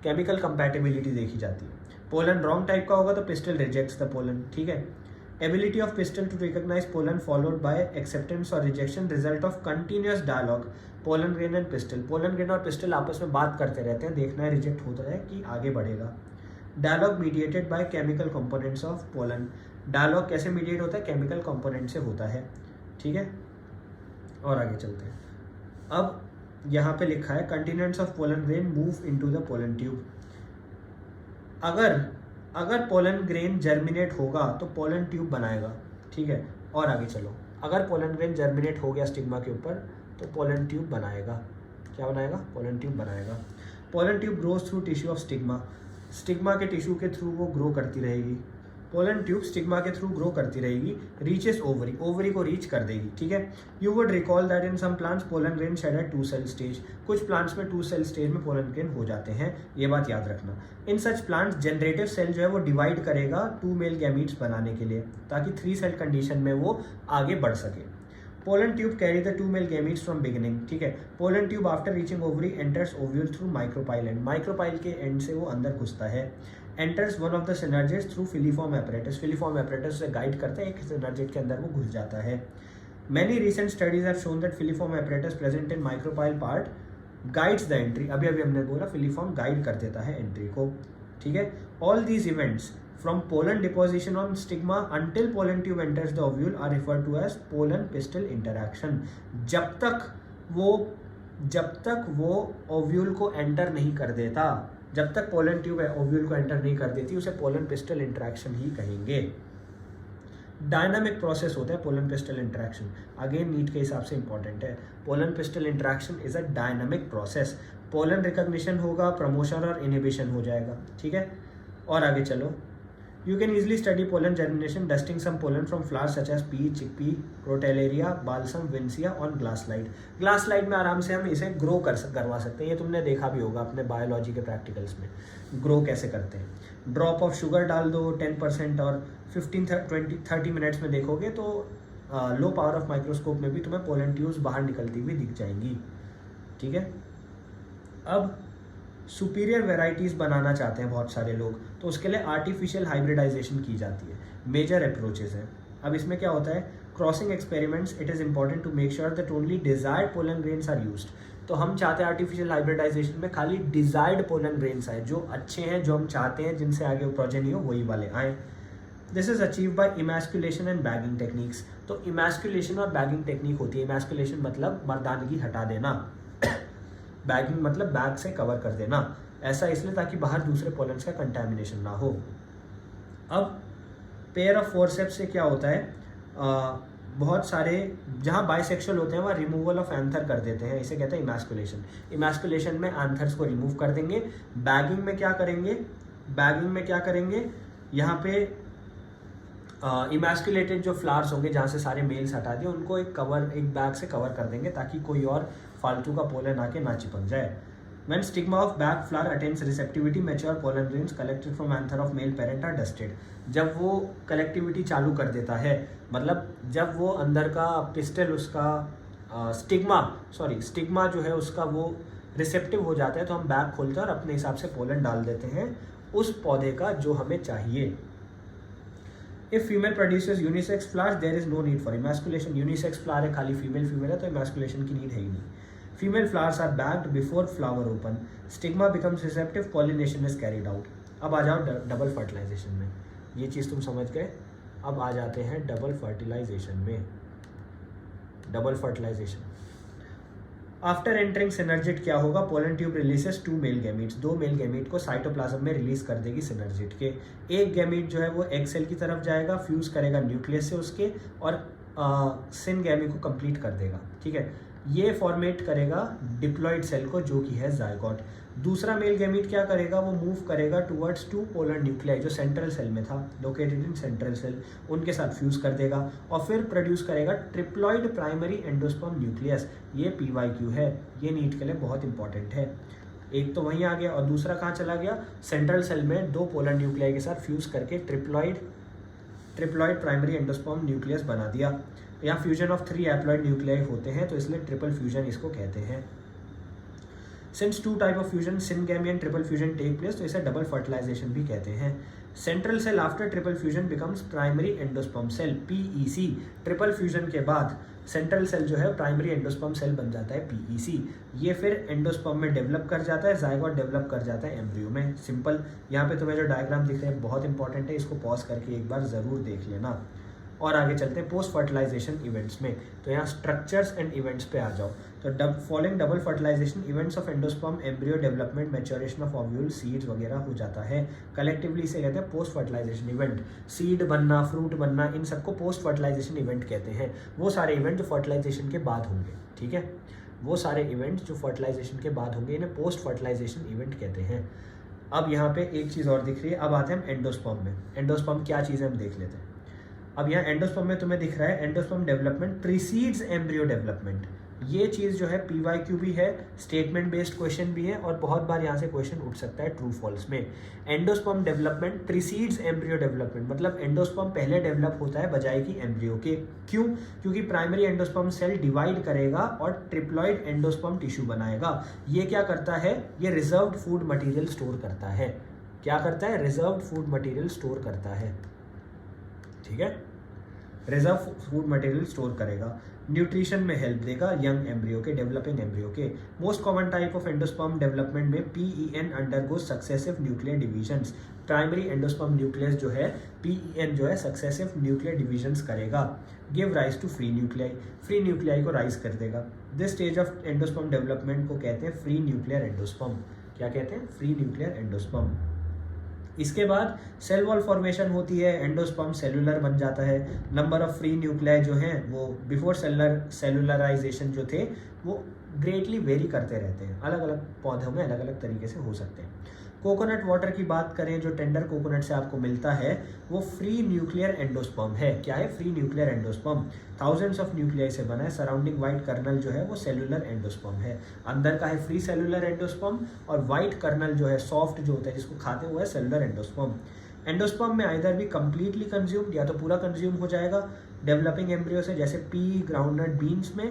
केमिकल कंपैटिबिलिटी देखी जाती है। पोलन रॉन्ग टाइप का होगा तो पिस्टल रिजेक्ट्स द पोलन, ठीक है। Ability of pistil to recognise pollen followed by acceptance और rejection, result of continuous dialogue pollen grain and pistil. Pollen grain और पिस्टल आपस में बात करते रहते हैं, देखना है रिजेक्ट होता है कि आगे बढ़ेगा। Dialogue mediated by chemical components of pollen. Dialogue कैसे मीडिएट होता है, केमिकल कंपोनेंट से होता है, ठीक है। और आगे चलते हैं। अब यहाँ पे लिखा है contents of pollen grain move into the pollen tube. अगर पोलन ग्रेन जर्मिनेट होगा तो पोलन ट्यूब बनाएगा, ठीक है। और आगे चलो, अगर पोलन ग्रेन जर्मिनेट हो गया स्टिग्मा के ऊपर तो पोलन ट्यूब बनाएगा। क्या बनाएगा? पोलन ट्यूब बनाएगा। Pollen tube grows through tissue of stigma, stigma के टिश्यू के थ्रू वो ग्रो करती रहेगी। पोलन ट्यूब स्टिग्मा के थ्रू ग्रो करती रहेगी, रीचेस ओवरी, ओवरी को रीच कर देगी, ठीक है। You would recall that in some plants pollen grain shed at 2 cell stage, कुछ प्लांट्स में 2 सेल स्टेज में पोलन ग्रेन हो जाते हैं, ये बात याद रखना। इन सच प्लांट्स जनरेटिव सेल जो है वो डिवाइड करेगा 2 मेल गैमीट्स बनाने के लिए, ताकि 3 सेल कंडीशन में वो आगे बढ़ सके। Pollen tube carry the 2 male gametes from beginning, ठीक है। Pollen tube after reaching ovary enters ovule through micropyle and, micropyle के एंड से वो अंदर घुसता है। Enters one of the synergids through filiform apparatus, filiform apparatus से गाइड करते हैं, एक सिनर्जिड के अंदर वो घुस जाता है। Many recent studies have shown that filiform apparatus present in micropyle part guides the entry, अभी हमने बोला फिलीफॉर्म गाइड कर देता है एंट्री को, ठीक है। All these events from pollen deposition on stigma until pollen tube enters the ovule are referred to as pollen pistil interaction। जब तक वो ओव्यूल को एंटर नहीं कर देता, जब तक पोलन ट्यूब ओव्यूल को एंटर नहीं कर देती, उसे पोलन पिस्टल इंटरेक्शन ही कहेंगे। डायनामिक प्रोसेस होता है pollen pistil interaction, again NEET के हिसाब से इंपॉर्टेंट है। Pollen pistil interaction is a dynamic process, pollen recognition होगा, प्रमोशन और इनहिबिशन हो जाएगा, ठीक है। और आगे चलो, you can easily study pollen germination dusting some pollen from flowers such as pea, chickpea, crotalaria, balsam, vincia on glass slide। glass slide में आराम से हम इसे ग्रो करवा सकते हैं, ये तुमने देखा भी होगा अपने बायोलॉजी के प्रैक्टिकल्स में, ग्रो कैसे करते हैं। ड्रॉप ऑफ शुगर डाल दो 10% और 15-20-30 मिनट्स में देखोगे तो लो पावर ऑफ माइक्रोस्कोप में भी तुम्हें पोलन ट्यूब्स बाहर निकलती हुई दिख जाएंगी, ठीक है। अब सुपीरियर वेराइटीज़ बनाना चाहते हैं बहुत सारे लोग, तो उसके लिए आर्टिफिशियल हाइब्रिडाइजेशन की जाती है। मेजर अप्रोचेस हैं। अब इसमें क्या होता है, crossing experiments, it is important to make sure that only desired pollen grains are used. तो हम चाहते हैं आर्टिफिशियल हाइब्रिडाइजेशन में खाली डिजायर्ड पोलन ग्रेन्स आए, जो अच्छे हैं, जो हम चाहते हैं, जिनसे आगे प्रोजेनी हो, वही वाले आए। This is achieve by emasculation and bagging techniques. तो इमैस्कुलेशन और बैगिंग टेक्निक होती है। इमैस्कुलेशन मतलब मर्दानगी हटा देना, बैगिंग मतलब बैग से कवर कर देना, ऐसा इसलिए ताकि बाहर दूसरे पोलन्स का कंटैमिनेशन ना हो। अब पेयर ऑफ फोरसेप्स से क्या होता है, बहुत सारे जहाँ बाइसेक्सुअल होते हैं वहाँ रिमूवल ऑफ एंथर कर देते हैं, इसे कहते हैं इमैस्कुलेशन। इमैस्कुलेशन में एंथर्स को रिमूव कर देंगे। बैगिंग में क्या करेंगे, बैगिंग में क्या करेंगे, यहाँ पे इमैस्कुलेटेड जो फ्लावर्स होंगे जहाँ से सारे मेल्स हटा दिए, उनको एक बैग से कवर कर देंगे ताकि कोई और फालतू का पोलन आके ना चिपक जाए। When stigma of back flower attains receptivity, mature pollen grains collected from anther of male parent are dusted। जब वो कलेक्टिविटी चालू कर देता है, मतलब जब वो अंदर का पिस्टल उसका स्टिग्मा जो है उसका वो रिसेप्टिव हो जाता है, तो हम बैग खोलते हैं और अपने हिसाब से पोलन डाल देते हैं उस पौधे का जो हमें चाहिए। If female produces unisex flowers, there is no need for emasculation। unisex flower है, खाली फीमेल है, तो emasculation की नीड है ही नहीं। Female flowers are bagged before flower open। Stigma becomes receptive, pollination is carried out। अब आ जाओ डबल फर्टिलाइजेशन में, ये चीज़ तुम समझ गए। अब आ जाते हैं डबल फर्टिलाइजेशन में। Double fertilization after entering synergid क्या होगा, pollen tube releases 2 male gametes, 2 male gamete को साइटोप्लाज्म में रिलीज कर देगी सिनर्जिड के। एक गैमीट जो है वो एग सेल की तरफ जाएगा, फ्यूज करेगा न्यूक्लियस से उसके, और सिन गैमी को कंप्लीट कर देगा, ठीक है। ये फॉर्मेट करेगा डिप्लॉइड सेल को, जो कि है जायगोट। दूसरा मेल गैमीट क्या करेगा, वो मूव करेगा टुवर्ड्स 2 पोलर न्यूक्लियाई जो सेंट्रल सेल में था, लोकेटेड इन सेंट्रल सेल, उनके साथ फ्यूज कर देगा और फिर प्रोड्यूस करेगा ट्रिप्लॉइड प्राइमरी एंडोस्पर्म न्यूक्लियस। ये PYQ है, ये नीट के लिए बहुत इंपॉर्टेंट है। एक तो वहीं आ गया और दूसरा कहाँ चला गया, सेंट्रल सेल में 2 पोलर न्यूक्लियाई के साथ फ्यूज करके ट्रिप्लॉइड प्राइमरी एंडोस्पर्म न्यूक्लियस बना दिया। यहाँ फ्यूजन ऑफ 3 हैप्लॉइड न्यूक्लियाई होते हैं, तो इसलिए ट्रिपल फ्यूजन इसको कहते हैं। Since 2 type of fusion syngamy and triple fusion take place, तो इसे डबल फर्टिलाइजेशन भी कहते हैं। Central cell after triple fusion becomes primary endosperm cell, PEC। Triple fusion के बाद सेंट्रल सेल जो है प्राइमरी एंडोस्पर्म सेल बन जाता है, PEC। ये फिर एंडोस्पर्म में डेवलप कर जाता है, जायगोट डेवलप कर जाता है एम्ब्रियो में। सिंपल। यहाँ पे तुम्हें जो डायग्राम दिख रहे हैं बहुत इंपॉर्टेंट है, इसको पॉज करके एक बार ज़रूर देख लेना। और आगे चलते हैं पोस्ट फर्टिलाइजेशन इवेंट्स में। तो यहाँ स्ट्रक्चर्स एंड इवेंट्स पे आ जाओ। तो following double fertilization events of endosperm, embryo development, maturation of ovule, seeds वगैरह हो जाता है। कलेक्टिवली इसे कहते हैं पोस्ट फर्टिलाइजेशन इवेंट। सीड बनना, फ्रूट बनना, इन सबको पोस्ट फर्टिलाइजेशन इवेंट कहते हैं। वो सारे इवेंट जो फर्टिलाइजेशन के बाद होंगे, ठीक है। वो सारे इवेंट्स जो फर्टिलाइजेशन के बाद होंगे इन्हें पोस्ट फर्टिलाइजेशन इवेंट कहते हैं। अब यहाँ पे एक चीज़ और दिख रही है, अब आते हैं हम एंडोस्पर्म में। एंडोस्पर्म क्या चीज़ है हम देख लेते हैं। अब यहाँ एंडोस्पर्म में तुम्हें दिख रहा है endosperm development precedes embryo development. ये चीज़ जो है PYQ भी है, स्टेटमेंट बेस्ड क्वेश्चन भी है, और बहुत बार यहाँ से क्वेश्चन उठ सकता है ट्रू फॉल्स में। Endosperm development precedes embryo development, मतलब एंडोस्पर्म पहले डेवलप होता है बजाय कि एम्ब्रियो के। क्यों? क्योंकि प्राइमरी एंडोस्पर्म सेल डिवाइड करेगा और ट्रिप्लॉइड एंडोस्पर्म टिश्यू बनाएगा। ये क्या करता है? ये रिजर्व्ड फूड मटेरियल स्टोर करता है। क्या करता है? रिजर्व्ड फूड मटेरियल स्टोर करता है। ठीक है, रिजर्व फूड मटेरियल स्टोर करेगा, न्यूट्रिशन में हेल्प देगा यंग एम्ब्रियो के, डेवलपिंग एम्ब्रियो के। Most common type of endosperm development में PEN undergo successive nuclear divisions. Primary endosperm nucleus जो है PEN जो है सक्सेसिव न्यूक्लियर डिविजन्स करेगा। Give rise to free nuclei, free nuclei को राइज कर देगा। This stage of endosperm development को कहते हैं फ्री न्यूक्लियर एंडोस्पर्म। क्या कहते हैं? Free nuclear endosperm. इसके बाद सेल वॉल फॉर्मेशन होती है, एंडोस्पर्म सेलुलर बन जाता है। नंबर ऑफ फ्री न्यूक्लियाई जो हैं वो बिफोर सेलुलराइजेशन जो थे वो ग्रेटली वेरी करते रहते हैं, अलग अलग पौधों में अलग अलग तरीके से हो सकते हैं। कोकोनट वाटर की बात करें, जो टेंडर कोकोनट से आपको मिलता है वो फ्री न्यूक्लियर एंडोस्पर्म है। क्या है? Free nuclear endosperm. Thousands of nuclei से बना है। सराउंडिंग व्हाइट कर्नल जो है वो सेलुलर एंडोस्पर्म है। अंदर का है फ्री सेलुलर एंडोस्पर्म, और व्हाइट कर्नल जो है सॉफ्ट जो होता है जिसको खाते हुए सेलुलर एंडोस्पर्म। एंडोस्पर्म में आइदर भी कंप्लीटली कंज्यूम्ड, या तो पूरा कंज्यूम हो जाएगा डेवलपिंग एम्ब्रियो से, जैसे पी, ग्राउंडनट, बीन्स में,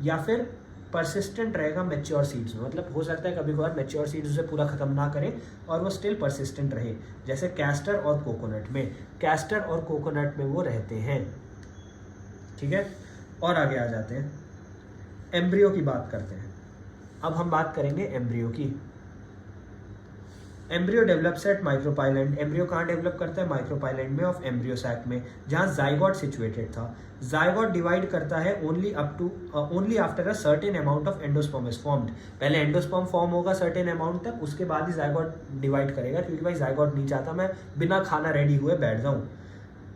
या फिर परसिस्टेंट रहेगा मैच्योर सीड्स में। मतलब हो सकता है कभी कभार मैच्योर सीड्स उसे पूरा खत्म ना करें और वो स्टिल परसिस्टेंट रहे, जैसे कैस्टर और कोकोनट में। कैस्टर और कोकोनट में वो रहते हैं। ठीक है, और आगे आ जाते हैं, एम्ब्रियो की बात करते हैं। अब हम बात करेंगे एम्ब्रियो की। Embryo develops at micropylar end. Embryo कहाँ डेवलप करता है? माइक्रोपाइलैंड में ऑफ एम्ब्रियो सैक में, जहाँ जाइगोट सिचुएटेड था। जाइगोट डिवाइड करता है only after a certain amount of endosperm is formed. पहले एंडोस्पर्म फॉर्म होगा सर्टेन अमाउंट तक, उसके बाद ही जाइगोट डिवाइड करेगा, क्योंकि भाई जाइगोट नहीं चाहता मैं बिना खाना रेडी हुए बैठ जाऊँ।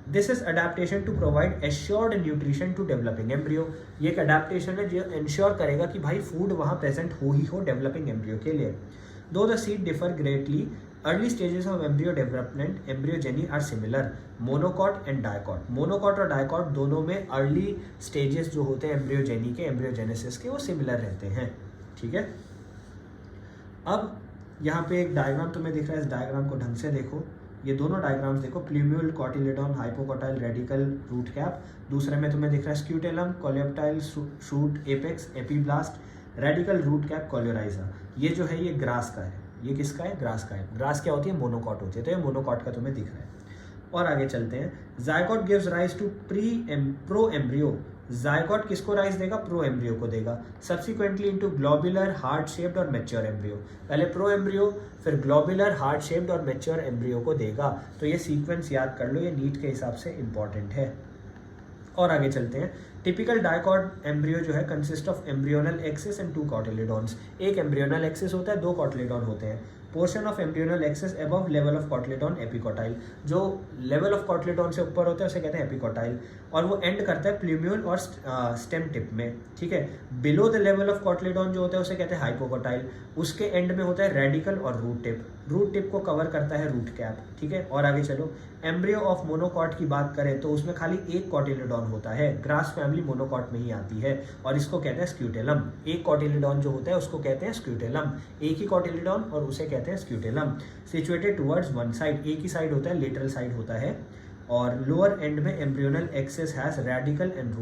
This is adaptation to provide assured nutrition to developing embryo. ये एक अडेप्टेशन है जो इंश्योर करेगा कि भाई फूड वहाँ प्रेजेंट हो ही हो डेवलपिंग एम्ब्रियो के लिए। Though the seed differ greatly, early stages of embryo development, embryogeny are similar. Monocot and dicot. Monocot और dicot दोनों में early stages जो होते हैं एम्ब्रियोजेनी के, एम्ब्रियोजेनेसिस के, वो सिमिलर रहते हैं। ठीक है, अब यहाँ पे एक डायग्राम तुम्हें दिख रहा है, इस डायग्राम को ढंग से देखो। ये दोनों डायग्राम्स देखो, plumule, cotyledon, hypocotyl, radicle, root cap. दूसरे में तुम्हें दिख रहा है scutellum, coleoptile, shoot, apex, epiblast, radicle, root cap, coleorhiza. ये जो है ये ग्रास का है। ये किसका है? ग्रास का है। ग्रास क्या होती है? मोनोकॉट होती है। तो ये मोनोकॉट का तुम्हें दिख रहा है। और आगे चलते हैं, zygote gives rise to pro embryo. Zygote किसको राइज देगा? प्रो एम्ब्रियो को देगा। Subsequently into globular, heart shaped और मैच्योर एम्ब्रियो। पहले प्रो एम्ब्रियो, फिर ग्लोबुलर, हार्ट शेप्ड और मैच्योर एम्ब्रियो को देगा। तो ये सीक्वेंस याद कर लो, ये नीट के हिसाब से इंपॉर्टेंट है। और आगे चलते हैं, टिपिकल डाइकॉट एम्ब्रियो जो है consist of embryonal axis and 2 कॉटिलेडॉन्स। एक एम्ब्रियोनल एक्सिस होता है, 2 कॉटिलेडॉन होते हैं। Portion of embryonal axis above level of cotyledon epicotyl. जो लेवल ऑफ कॉटिलेडॉन से ऊपर होता है उसे कहते हैं एपिकोटाइल, और वो एंड करता है प्लूम्यूल और स्टेम टिप में। ठीक है, below the level of cotyledon जो होता है उसे कहते हैं हाइपोकोटाइल। उसके एंड में होता है रेडिकल और रूट टिप। रूट टिप को कवर करता है रूट कैप। ठीक है, और आगे चलो, एम्ब्रियो ऑफ मोनोकॉट की बात करें तो उसमें खाली एक कॉटिलेडॉन होता है। ग्रास फैमिली मोनोकॉट में ही आती है, और इसको कहते हैं स्क्यूटेलम। एक कॉटिलेडॉन जो होता है उसको कहते हैं स्क्यूटेलम। एक ही कॉटिलेडॉन और उसे कहते हैं scutellum. Situated towards one side, एक ही साइड होता है, लेटरल साइड होता है। और लोअर एंड में embryonal axis has radicle and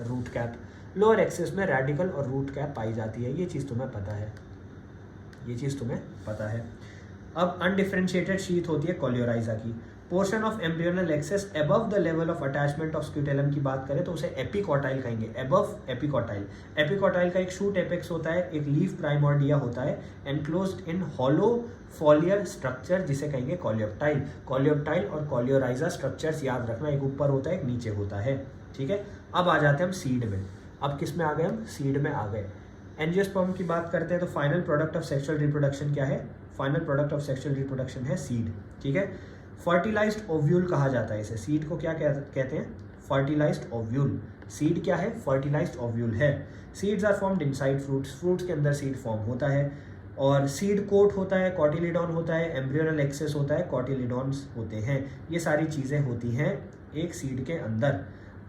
root cap. Lower axis में रेडिकल और रूट कैप पाई जाती है। ये चीज़ तुम्हें पता है, ये चीज़ तुम्हें पता है। अब अनडिफरेंशिएटेड शीथ होती है कोलियोराइजा की। Portion of embryonal axis above the level of attachment of scutellum की बात करें तो उसे एपिकोटाइल कहेंगे। Above epicotyl. एपिकोटाइल का एक शूट एपेक्स होता है, एक लीफ प्राइमोर्डिया होता है, एनक्लोज्ड इन हॉलो फॉलियर स्ट्रक्चर जिसे कहेंगे कोलियोप्टाइल। कोलियोप्टाइल और कोलियोराइजा स्ट्रक्चर्स याद रखना, एक ऊपर होता है एक नीचे होता है। ठीक है, अब आ जाते हैं हम सीड में। अब किस में आ गए? हम सीड में आ गए। एंजियोस्पर्म की बात करते हैं तो final product of sexual reproduction क्या है? Final product of sexual reproduction है सीड। ठीक है, फर्टिलाइज्ड ओव्यूल कहा जाता है इसे। सीड को क्या कहते हैं? Fertilised ovule. सीड क्या है? फर्टिलाइज्ड ओव्यूल है। Seeds are formed inside fruits, fruits के अंदर सीड फॉर्म होता है। और सीड कोट होता है, कॉटिलिडॉन होता है, एम्ब्रियोनल एक्सेस होता है, कॉटिलिडॉन्स होते हैं। ये सारी चीज़ें होती हैं एक सीड के अंदर।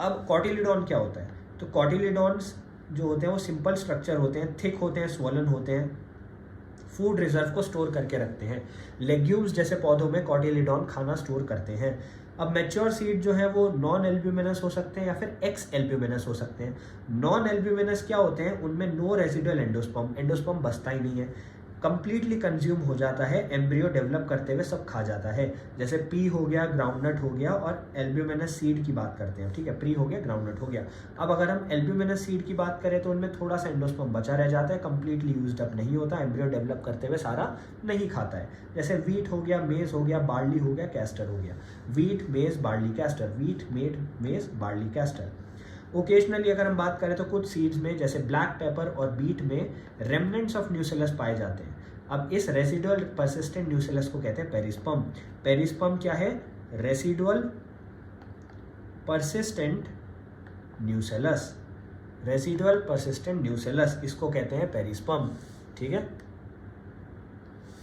अब कॉटिलिडॉन क्या होता है? तो कॉटिलिडॉन्स जो होते हैं वो सिंपल स्ट्रक्चर होते हैं, थिक होते हैं, स्वॉलन होते हैं, फूड रिजर्व को स्टोर करके रखते हैं। लेग्यूम्स जैसे पौधों में कॉटिलिडॉन खाना स्टोर करते हैं। अब मैच्योर सीड जो है वो नॉन एल्ब्यूमिनस हो सकते हैं या फिर एक्स एल्ब्यूमिनस हो सकते हैं। नॉन एल्ब्यूमिनस क्या होते हैं? उनमें नो रेजिडुअल एंडोस्पर्म, एंडोस्पर्म बचता ही नहीं है, कंप्लीटली कंज्यूम हो जाता है, एम्ब्रियो डेवलप करते हुए सब खा जाता है। जैसे पी हो गया, ग्राउंडनट हो गया, और एल्ब्यूमिनस सीड की बात करते हैं, ठीक है, प्री हो गया, ग्राउंडनट हो गया। अब अगर हम एल्ब्यूमिनस सीड की बात करें तो उनमें थोड़ा सा एंडोस्पर्म बचा रह जाता है, कंप्लीटली यूज्ड अप नहीं होता, एम्ब्रियो डेवलप करते हुए सारा नहीं खाता है। जैसे वीट हो गया, मेज हो गया, बार्ली हो गया, कैस्टर हो गया। वीट, मेज, बार्ली, कैस्टर, वीट, मेज, बार्ली, कैस्टर। ओकेजनली अगर हम बात करें तो कुछ सीड्स में जैसे ब्लैक पेपर और बीट में रेमनेंट्स ऑफ न्यूसेलस पाए जाते हैं। अब इस रेसिडुअल परसिस्टेंट न्यूसेलस को कहते हैं पेरिस्पर्म। पेरिस्पर्म क्या है? Residual persistent nucellus, residual persistent nucellus, इसको कहते हैं पेरिस्पर्म, ठीक है।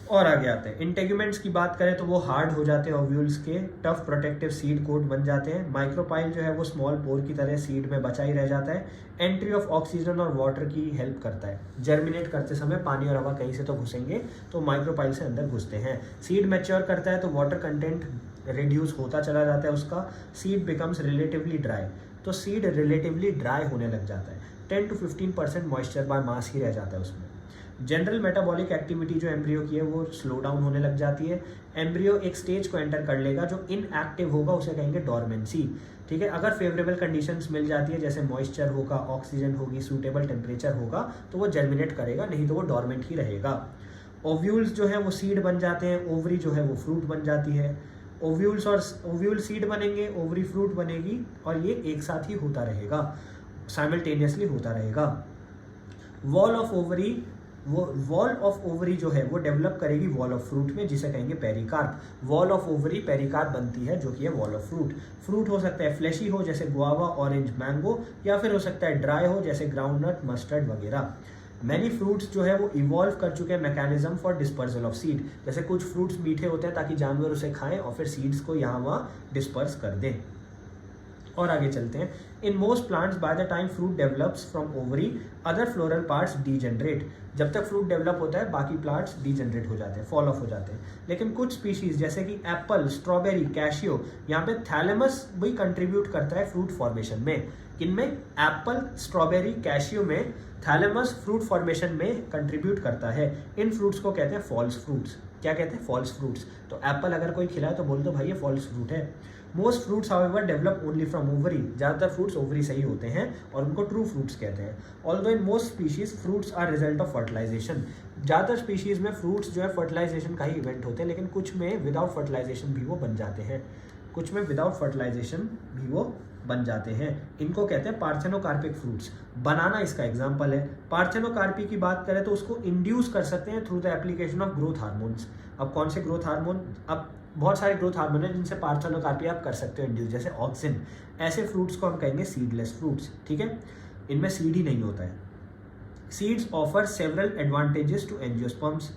और आगे आते हैं, इंटेग्यूमेंट्स की बात करें तो वो हार्ड हो जाते हैं ओव्यूल्स के, टफ प्रोटेक्टिव सीड कोट बन जाते हैं। माइक्रोपाइल जो है वो स्मॉल पोर की तरह सीड में बचा ही रह जाता है। एंट्री ऑफ ऑक्सीजन और वाटर की हेल्प करता है। जर्मिनेट करते समय पानी और हवा कहीं से तो घुसेंगे, तो माइक्रोपाइल से अंदर घुसते हैं। सीड मैच्योर करता है तो वाटर कंटेंट रिड्यूस होता चला जाता है उसका। सीड बिकम्स रिलेटिवली ड्राई, तो सीड रिलेटिवली ड्राई होने लग जाता है। 10 to 15% मॉइस्चर बाय मास ही रह जाता है उसमें। जनरल मेटाबॉलिक एक्टिविटी जो एम्ब्रियो की है वो स्लो डाउन होने लग जाती है। एम्ब्रियो एक स्टेज को एंटर कर लेगा जो इनएक्टिव होगा, उसे कहेंगे डोरमेंसी, ठीक है। अगर फेवरेबल कंडीशंस मिल जाती है, जैसे मॉइस्चर होगा, ऑक्सीजन होगी, सूटेबल टेम्परेचर होगा, तो वो जर्मिनेट करेगा, नहीं तो वो डोरमेंट ही रहेगा। ओव्यूल्स जो है वो सीड बन जाते हैं, ओवरी जो है वो फ्रूट बन जाती है। ओव्यूल्स और ओव्यूल सीड बनेंगे, ओवरी फ्रूट बनेगी, और ये एक साथ ही होता रहेगा, साइमल्टेनियसली होता रहेगा। वॉल ऑफ ओवरी, वो वॉल ऑफ ओवरी जो है वो डेवलप करेगी वॉल ऑफ फ्रूट में, जिसे कहेंगे pericarp. Wall of ovary pericarp बनती है, जो कि है वॉल ऑफ फ्रूट। फ्रूट हो सकता है फ्लैशी हो, जैसे गुआवा, ऑरेंज, मैंगो, या फिर हो सकता है ड्राई हो, जैसे ग्राउंडनट, मस्टर्ड वगैरह। मैनी फ्रूट्स जो है वो इवॉल्व कर चुके हैं mechanism for dispersal of seed. जैसे कुछ फ्रूट्स मीठे होते हैं ताकि जानवर उसे खाएं और फिर सीड्स को यहाँ वहाँ डिस्पर्स कर दें। और आगे चलते हैं। In most plants by the time fruit develops from ovary other floral parts degenerate. जब तक फ्रूट डेवलप होता है बाकी प्लांट्स डीजनरेट हो जाते हैं, फॉल ऑफ हो जाते हैं। लेकिन कुछ स्पीशीज जैसे कि एप्पल, स्ट्रॉबेरी, कैशियो, यहाँ पे थैलेमस भी कंट्रीब्यूट करता है फ्रूट फॉर्मेशन में। किनमें? एप्पल, स्ट्रॉबेरी, कैशियो में थैलेमस फ्रूट फॉर्मेशन में कंट्रीब्यूट करता है। इन फ्रूट्स को कहते हैं फॉल्स फ्रूट्स। क्या कहते हैं? False fruits. तो एप्पल अगर कोई खिलाए तो बोल दो भाई ये फॉल्स फ्रूट है। Most fruits however develop only from ovary. ज़्यादातर फ्रूट्स ओवरी से ही होते हैं और उनको ट्रू फ्रूट्स कहते हैं। Although in most species fruits are result of fertilization. ज़्यादातर स्पीशीज में फ्रूट्स जो है फर्टिलाइजेशन का ही इवेंट होते हैं, लेकिन कुछ में विदाउट फर्टिलाइजेशन भी वो बन जाते हैं। कुछ में विदाउट फर्टिलाइजेशन भी वो बन जाते हैं। इनको कहते हैं पार्थेनोकार्पिक फ्रूट्स। बनाना इसका एग्जाम्पल है। पार्थेनोकार्पी की बात करें तो उसको इंड्यूस कर सकते हैं through the application of growth hormones. अब कौन से ग्रोथ हार्मोन? अब बहुत सारे ग्रोथ हार्मोन है जिनसे पार्थेनोकार्पी आप कर सकते हो इंड्यूस, जैसे ऑक्सिन। ऐसे फ्रूट्स को हम कहेंगे सीडलेस फ्रूट्स, ठीक है। इनमें सीड ही नहीं होता है। Seeds offer several advantages to angiosperms.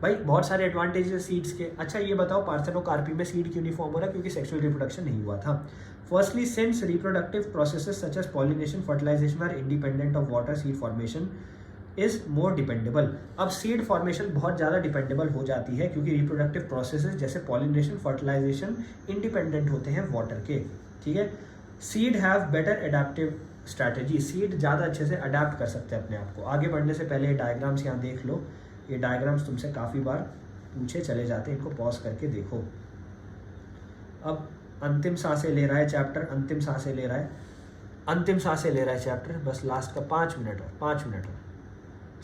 भाई बहुत सारे एडवांटेजेस सीड्स के। अच्छा ये बताओ पार्थेनोकार्पी में सीड क्यों नहीं फॉर्म हो रहा? क्योंकि सेक्सुअल रिप्रोडक्शन नहीं हुआ था। Firstly, since reproductive processes such as pollination, fertilization are independent of water, seed formation is more dependable. अब सीड फॉर्मेशन बहुत ज़्यादा डिपेंडेबल हो जाती है क्योंकि रिप्रोडक्टिव प्रोसेसेस जैसे पॉलिनेशन, फर्टिलाइजेशन इंडिपेंडेंट होते हैं वाटर के, ठीक है। Seed have better adaptive strategy. Seed ज़्यादा अच्छे से अडाप्ट कर सकते हैं अपने आप को। आगे बढ़ने से पहले ये डायग्राम्स यहाँ देख लो। ये डायग्राम्स तुमसे काफ़ी बार पूछे चले जाते हैं, इनको पॉज करके देखो। अब अंतिम सांसें ले रहा है चैप्टर, अंतिम सांसें ले रहा है, अंतिम सांसें ले रहा है चैप्टर। बस लास्ट का 5 मिनट और 5 मिनट और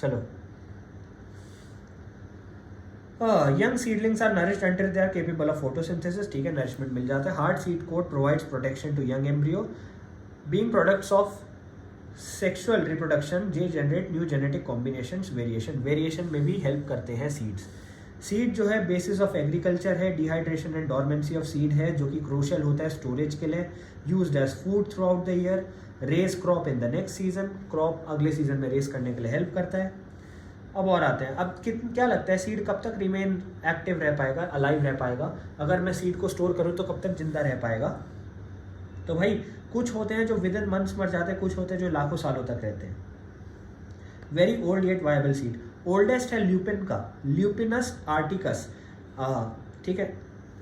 चलो। Young seedlings are nourished until they are capable of photosynthesis, ठीक है, नरिशमेंट मिल जाता है। Hard seed coat provides protection to young embryo. Being products of sexual reproduction they generate new genetic combinations, variation में भी हेल्प करते हैं सीड्स। सीड जो है बेसिस ऑफ एग्रीकल्चर है। Dehydration and dormancy of seed है जो कि क्रूशियल होता है स्टोरेज के लिए। Used as food through out the year. Raise crop in the next season, crop अगले सीजन में रेस करने के लिए हेल्प करता है। अब और आते हैं, अब क्या लगता है सीड कब तक रिमेन एक्टिव रह पाएगा, अलाइव रह पाएगा? अगर मैं सीड को स्टोर करूँ तो कब तक जिंदा रह पाएगा? तो भाई कुछ होते हैं जो विद इन मंथ्स मर जाते हैं, कुछ होते हैं जो लाखों सालों तक रहते हैं। Very old yet viable seed, oldest है ल्यूपिन का, ल्यूपिनस आर्टिकस, ठीक है,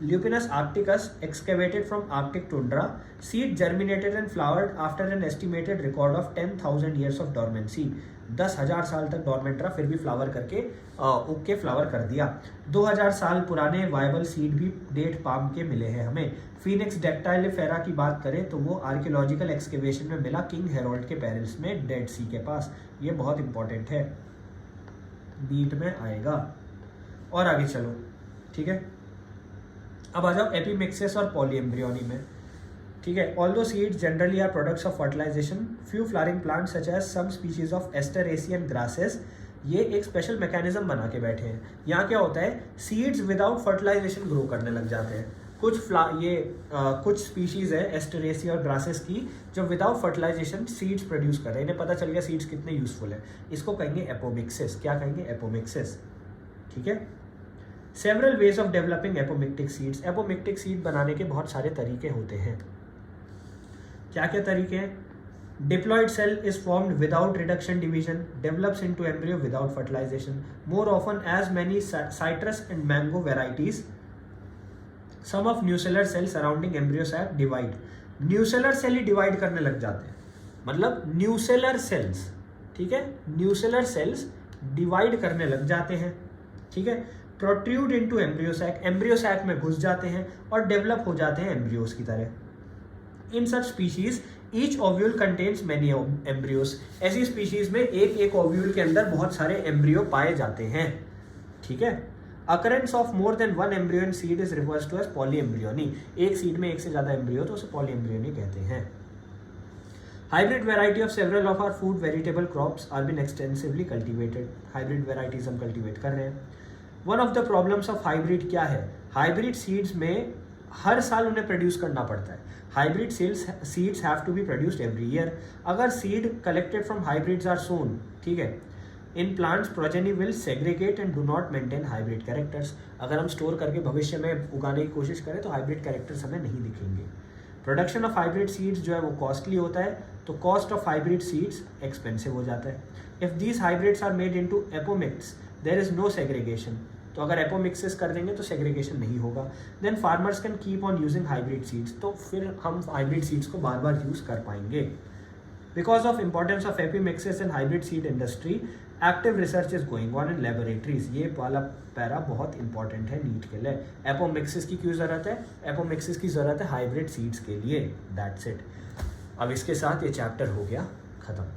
Lupinus arcticus excavated from Arctic tundra, seed germinated and flowered after an estimated record of 10,000 years of dormancy. 10,000 साल तक डॉर्मेंट रहा, फिर भी फ्लावर करके उग के फ्लावर कर दिया। 2000 साल पुराने वायबल सीड भी डेट पाम के मिले हैं हमें। फीनिक्स डेक्टाइलिफेरा की बात करें तो वो आर्कियोलॉजिकल एक्सकेवेशन में मिला किंग हेरोल्ड के पेरिस में, डेड सी के पास। ये बहुत इंपॉर्टेंट है, बीट में आएगा। और आगे चलो, ठीक है, अब आ जाओ एपीमिक्सिस और पॉलीएम्ब्रियोनी में, ठीक है। Although seeds generally are products of fertilisation, few flowering plants such as some species of asteraceae and grasses, ये एक स्पेशल मैकेनिज्म बना के बैठे हैं। यहाँ क्या होता है, सीड्स विदाउट फर्टिलाइजेशन ग्रो करने लग जाते हैं। कुछ स्पीशीज है एस्टरेसिया और ग्रासेस की जो विदाउट फर्टिलाइजेशन सीड्स प्रोड्यूस कर रहे हैं। इन्हें पता चल गया सीड्स कितने यूजफुल है, इसको कहेंगे एपोमिक्सिस। क्या कहेंगे? एपोमिक्सिस, ठीक है। Several ways of developing apomictic seeds, apomictic seed बनाने के बहुत सारे तरीके होते हैं। क्या क्या तरीके हैं? Diploid cell is formed without reduction division, develops into embryo without fertilization, more often as many citrus and mango varieties, some of nucellar cell surrounding embryo sac divide. Nucellar cell ही डिवाइड करने लग जाते हैं, मतलब न्यूसेलर सेल्स, ठीक है, न्यूसेलर सेल्स डिवाइड करने लग जाते हैं, ठीक है। प्रोट्रूड इनटू एम्ब्रियो सैक में घुस जाते हैं और डेवलप हो जाते हैं एम्ब्रियोस की तरह। In such species each ovule contains many embryos, ऐसी स्पीशीज में एक ओव्यूल के अंदर बहुत सारे एम्ब्रियो पाए जाते हैं, ठीक है। Occurrence of more than one embryo in seed is refers to as polyembryony, एक सीड में एक से ज्यादा एम्ब्रियो तो उसे पॉलीएम्ब्रियोनी कहते हैं। Hybrid variety of several of our food vegetable crops are been extensively cultivated, hybrid varieties हम कल्टिवेट कर रहे हैं। One of the problems of hybrid क्या है? हाइब्रिड सीड्स में हर साल उन्हें प्रोड्यूस करना पड़ता है। Hybrid seeds have to be produced every year. अगर seed collected from hybrids are sown, ठीक है, in plants progeny will segregate and do not maintain hybrid characters. अगर हम स्टोर करके भविष्य में उगाने की कोशिश करें तो हाइब्रिड कैरेक्टर्स हमें नहीं दिखेंगे। प्रोडक्शन ऑफ हाइब्रिड सीड्स जो है वो कॉस्टली होता है, तो cost of hybrid seeds expensive हो जाता है। If these hybrids are made into apomicts there is no segregation, तो अगर एपोमिक्सिस कर देंगे तो सेग्रीगेशन नहीं होगा। Then farmers can keep on using hybrid seeds, तो फिर हम हाइब्रिड सीड्स को बार बार यूज कर पाएंगे। Because of importance of apomixis in hybrid seed industry, active research is going on in laboratories. ये वाला पैरा बहुत इंपॉर्टेंट है नीट के लिए। एपोमिक्सिस की क्यों जरूरत है? एपोमिक्सिस की जरूरत है हाइब्रिड सीड्स के लिए, दैट्स इट। अब इसके साथ ये चैप्टर हो गया खत्म।